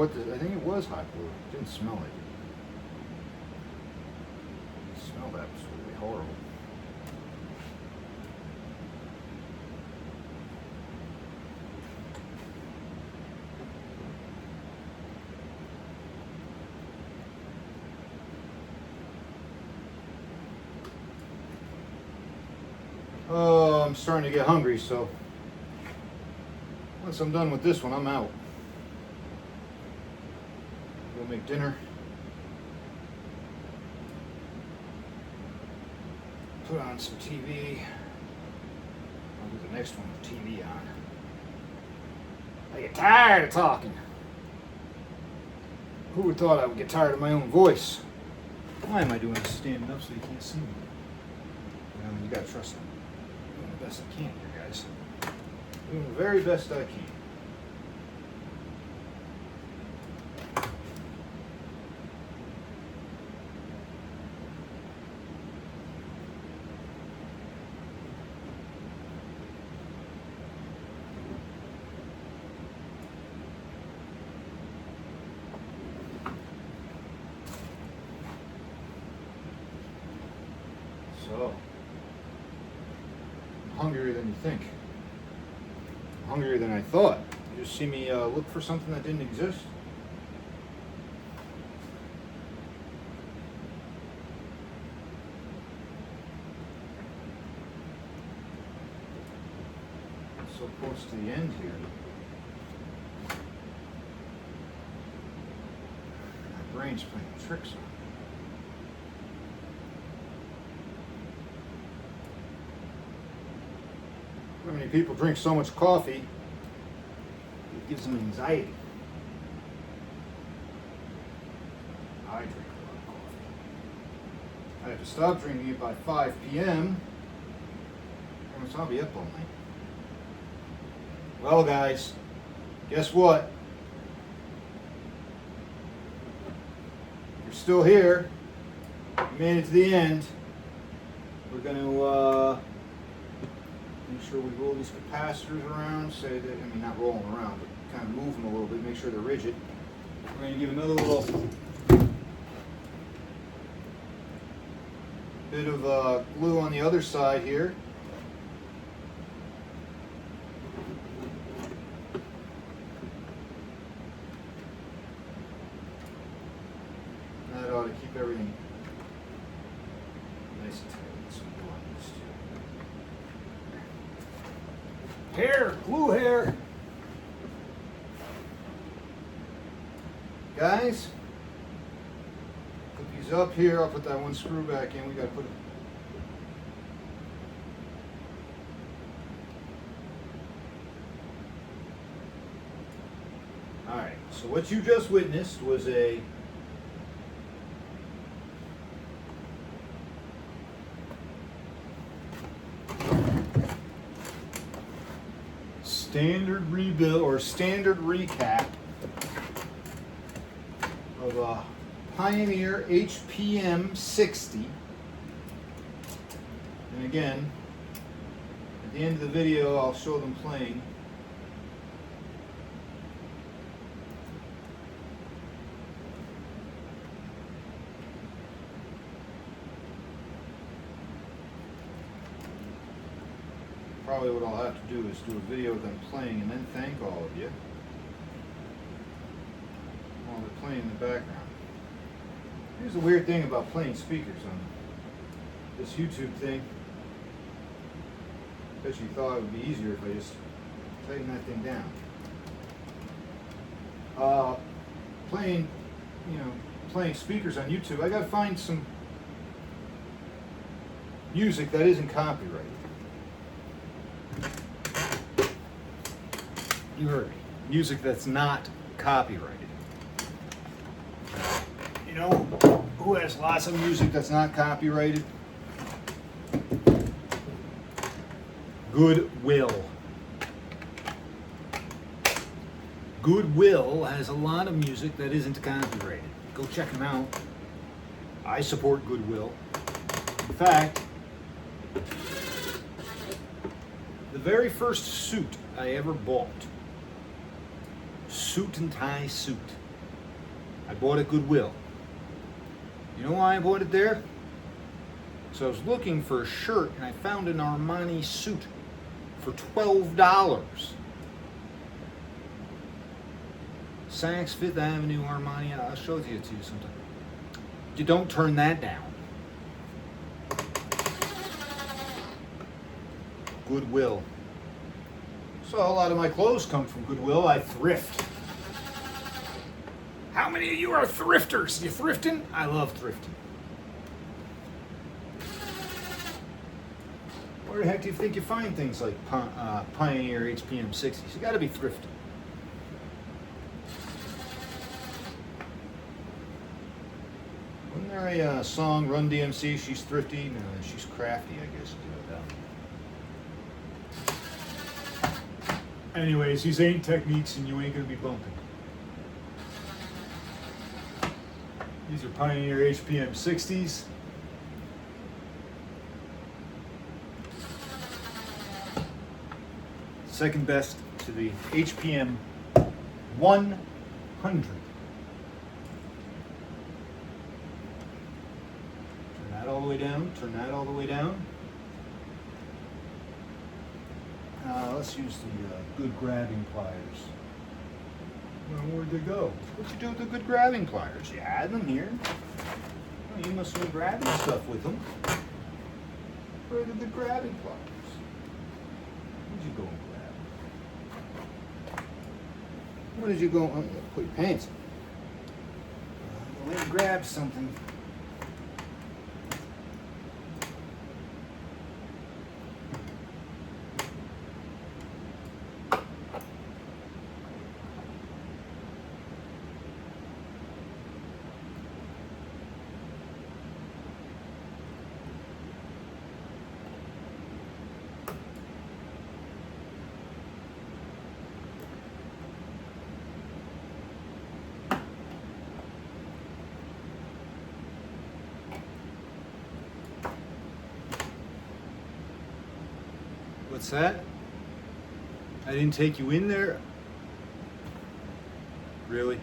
I think it was hot glue. It didn't smell like it. The smell of that was really horrible. Oh I'm starting to get hungry, so once I'm done with this one, I'm out. Go make dinner. Put on some TV. I'll do the next one with TV on. I get tired of talking. Who would have thought I would get tired of my own voice? Why am I doing this standing up so you can't see me? You gotta trust me. I'm doing the best I can here, guys. Doing the very best I can. So, I'm hungrier than you think. I'm hungrier than I thought. You just see me look for something that didn't exist. So close to the end here. My brain's playing tricks on me. How many people drink so much coffee, it gives them anxiety. I drink a lot of coffee. I have to stop drinking it by 5 p.m. or else I'll be up all night. Well, guys, guess what? You're still here. You made it to the end. We're going to make sure we roll these capacitors around, say that, I mean, not roll them around, but kind of move them a little bit, make sure they're rigid. We're going to give another little bit of glue on the other side here. That ought to keep everything nice and tight. Some glue on this too. Hair, glue hair. Guys, put these up here. I'll put that one screw back in. We got to put it. All right. So what you just witnessed was a standard rebuild or standard recap of a Pioneer HPM-60. And again, at the end of the video, I'll show them playing. Probably what I'll have to do is do a video of them playing and then thank all of you while they're playing in the background. Here's the weird thing about playing speakers on this YouTube thing. Bet you thought it would be easier if I just tightened that thing down. Playing speakers on YouTube, I gotta find some music that isn't copyrighted. You heard me. Music that's not copyrighted. You know who has lots of music that's not copyrighted? Goodwill. Goodwill has a lot of music that isn't copyrighted. Go check them out. I support Goodwill. In fact, the very first suit I ever bought, suit and tie suit, I bought at Goodwill. You know why I bought it there? So I was looking for a shirt and I found an Armani suit for $12. Saks Fifth Avenue Armani. I'll show it to you sometime. You don't turn that down. Goodwill. So a lot of my clothes come from Goodwill. I thrift. How many of you are thrifters? You thrifting? I love thrifting. Where the heck do you think you find things like Pioneer HPM-60s? You got to be thrifting. Wasn't there a song, Run DMC, She's Thrifty? No, she's crafty, I guess. Anyways, these ain't techniques and you ain't going to be bumping. These are Pioneer HPM-60s. Second best to the HPM 100. Turn that all the way down, turn that all the way down. Let's use the good grabbing pliers. Well, where'd they go? What'd you do with the good grabbing pliers? You had them here. Well, you must have been grabbing stuff with them. Where did the grabbing pliers? Where'd you go and grab? Where did you go? Oh, you put your pants in. I went and grabbed something. What's that? I didn't take you in there? Really?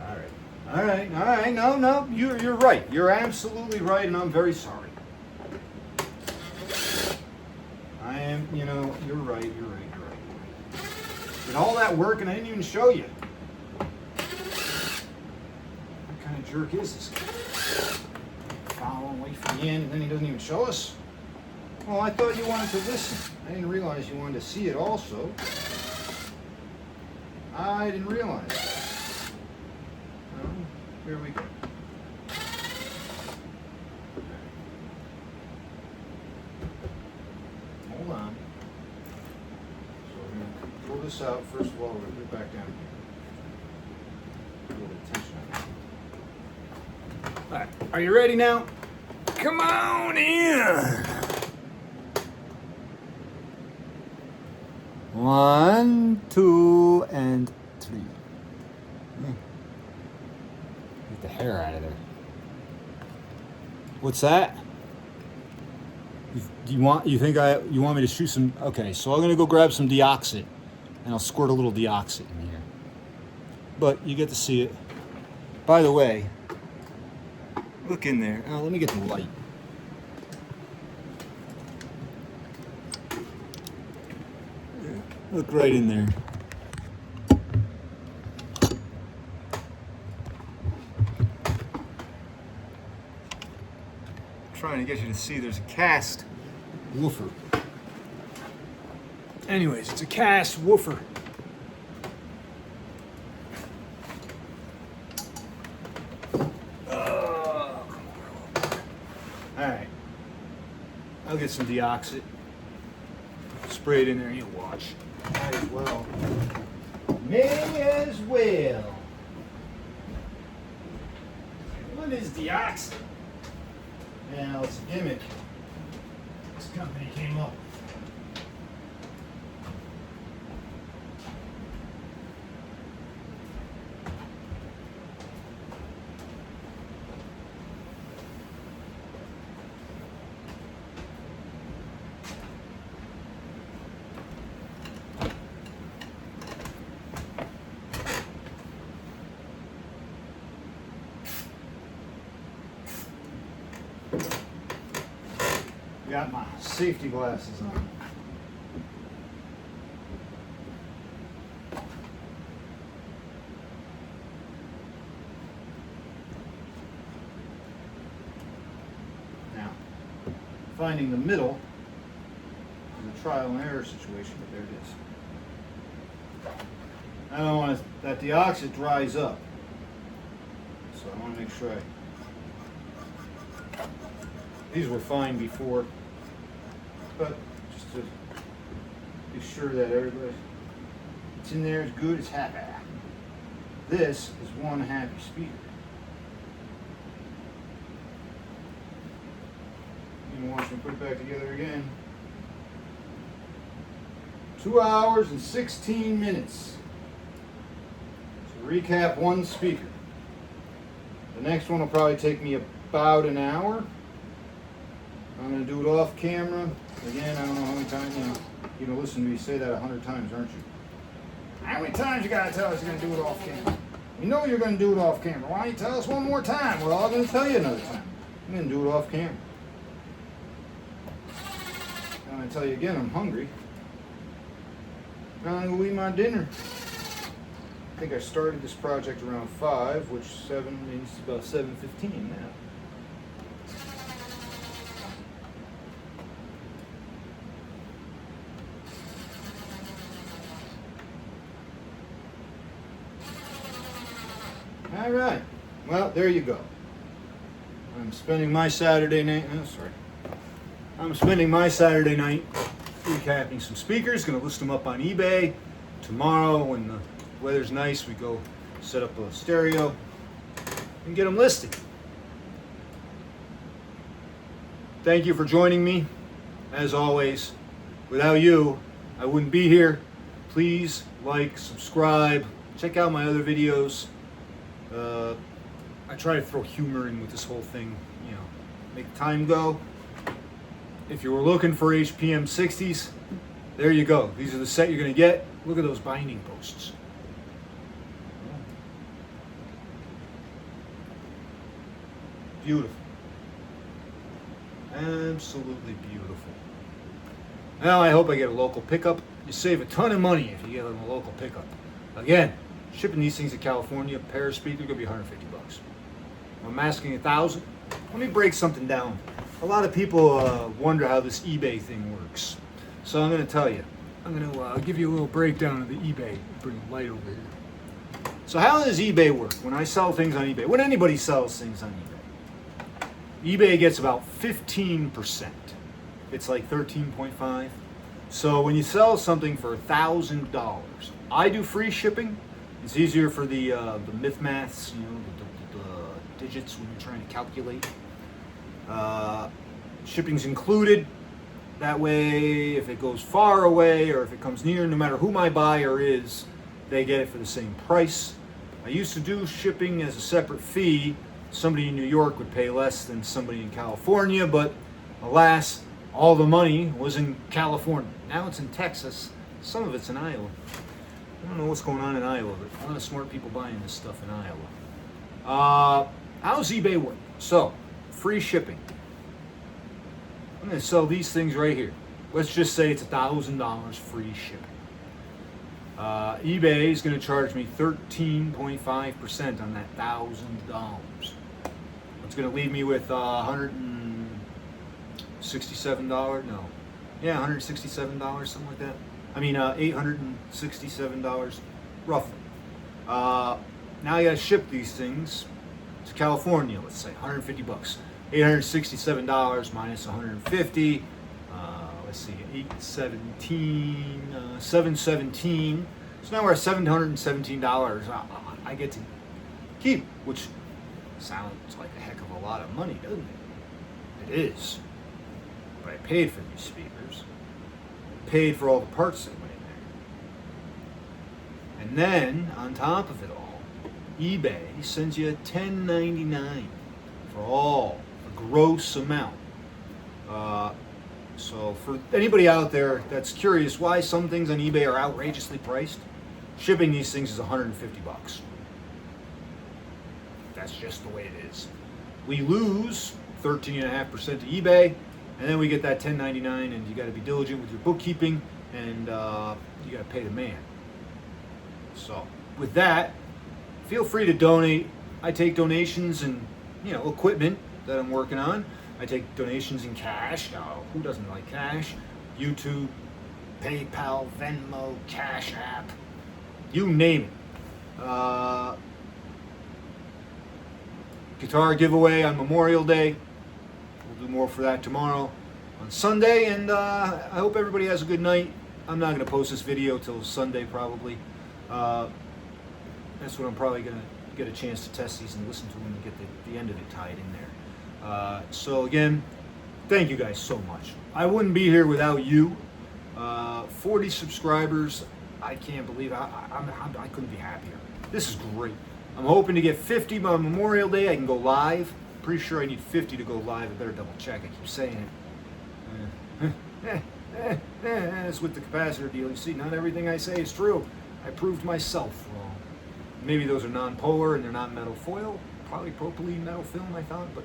All right. No, you're right. You're absolutely right, and I'm very sorry. I am, you're right. Did all that work and I didn't even show you. What kind of jerk is this guy? Following, wait for the end, and then he doesn't even show us? Well, I thought you wanted to listen. I didn't realize you wanted to see it also. I didn't realize that. Well, here we go. Hold on. So we're going to pull this out. First of all, we're going to put it back down here. A little tension on it. All right. Are you ready now? Come on in. 1, 2, and 3. Get the hair out of there. What's that? You want me to shoot some? Okay, so I'm gonna go grab some deoxit, and I'll squirt a little deoxit in here. But you get to see it. By the way, look in there. Oh, let me get the light. Look right in there. I'm trying to get you to see there's a cast woofer. Anyways, it's a cast woofer. Alright. I'll get some deoxit. Spray it in there and you'll watch. Might as well. May as well. What is deoxit? Now it's a gimmick. This company came up. Got my safety glasses on. Now, finding the middle trial and error situation, but there it is. I don't want that the oxide dries up, so I want to make sure these were fine before, but just to be sure that everybody, it's in there, it's good, it's happy. This is one happy speaker. You watch me put it back together again. 2 hours and 16 minutes. So recap one speaker. The next one will probably take me about an hour. I'm going to do it off camera. Again, I don't know how many times, you're going to listen to me say that 100 times, aren't you? How many times you got to tell us you're going to do it off camera? You know you're going to do it off camera. Why don't you tell us one more time? We're all going to tell you another time. I'm going to do it off camera. I'm going to tell you again, I'm hungry. Now I'm going to eat my dinner. I think I started this project around 5, which 7 means about 7:15 now. All right. Well, there you go. I'm spending my Saturday night. I'm spending my Saturday night recapping some speakers. Going to list them up on eBay. Tomorrow, when the weather's nice, we go set up a stereo and get them listed. Thank you for joining me. As always, without you, I wouldn't be here. Please like, subscribe, check out my other videos. I try to throw humor in with this whole thing, make time go. If you were looking for HPM-60s, there you go. These are the set you're going to get. Look at those binding posts. Beautiful. Absolutely beautiful. Now I hope I get a local pickup. You save a ton of money if you get a local pickup. Again, shipping these things to California, a pair of speakers, going to be $150. I'm asking $1,000. Let me break something down. A lot of people wonder how this eBay thing works. So I'm going to tell you. I'm going to give you a little breakdown of the eBay. Bring the light over here. So how does eBay work? When I sell things on eBay, when anybody sells things on eBay, eBay gets about 15%. It's like 13.5. So when you sell something for $1,000, I do free shipping. It's easier for the myth maths, the digits when you're trying to calculate. Shipping's included. That way, if it goes far away or if it comes near, no matter who my buyer is, they get it for the same price. I used to do shipping as a separate fee. Somebody in New York would pay less than somebody in California, but alas, all the money was in California. Now it's in Texas. Some of it's in Iowa. I don't know what's going on in Iowa, but a lot of smart people buying this stuff in Iowa. How's eBay work? So, free shipping. I'm going to sell these things right here. Let's just say it's $1,000 free shipping. eBay is going to charge me 13.5% on that $1,000. It's going to leave me with $167. No, yeah, $167, something like that. I mean, $867 roughly. Now I got to ship these things to California. Let's say $150. $867 minus 150. Let's see, 817, 717. So now we're at $717. I get to keep, which sounds like a heck of a lot of money, doesn't it? It is. But I paid for these speakers. I paid for all the parts that went in there. And then, on top of it all, eBay sends you a $10.99 for all the gross amount. So for anybody out there that's curious why some things on eBay are outrageously priced, shipping these things is $150. That's just the way it is. We lose 13.5% to eBay, and then we get that $10.99, and you got to be diligent with your bookkeeping, and you got to pay the man. So with that, feel free to donate. I take donations and equipment that I'm working on. I take donations in cash. Who doesn't like cash? YouTube, PayPal, Venmo, Cash App, you name it. Guitar giveaway on Memorial Day. We'll do more for that tomorrow on Sunday, and I hope everybody has a good night. I'm not going to post this video till Sunday probably. That's when I'm probably going to get a chance to test these and listen to them and get the end of it tied in there. So again, thank you guys so much. I wouldn't be here without you. 40 subscribers. I can't believe I couldn't be happier. This is great. I'm hoping to get 50 by Memorial Day. I can go live. Pretty sure I need 50 to go live. I better double check. I keep saying it. It's with the capacitor deal. You see, not everything I say is true. I proved myself wrong. Maybe those are non-polar and they're not metal foil. Probably propylene metal film, I thought. But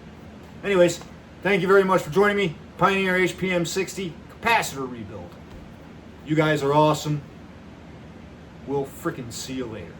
anyways, thank you very much for joining me. Pioneer HPM-60 capacitor rebuild. You guys are awesome. We'll frickin' see you later.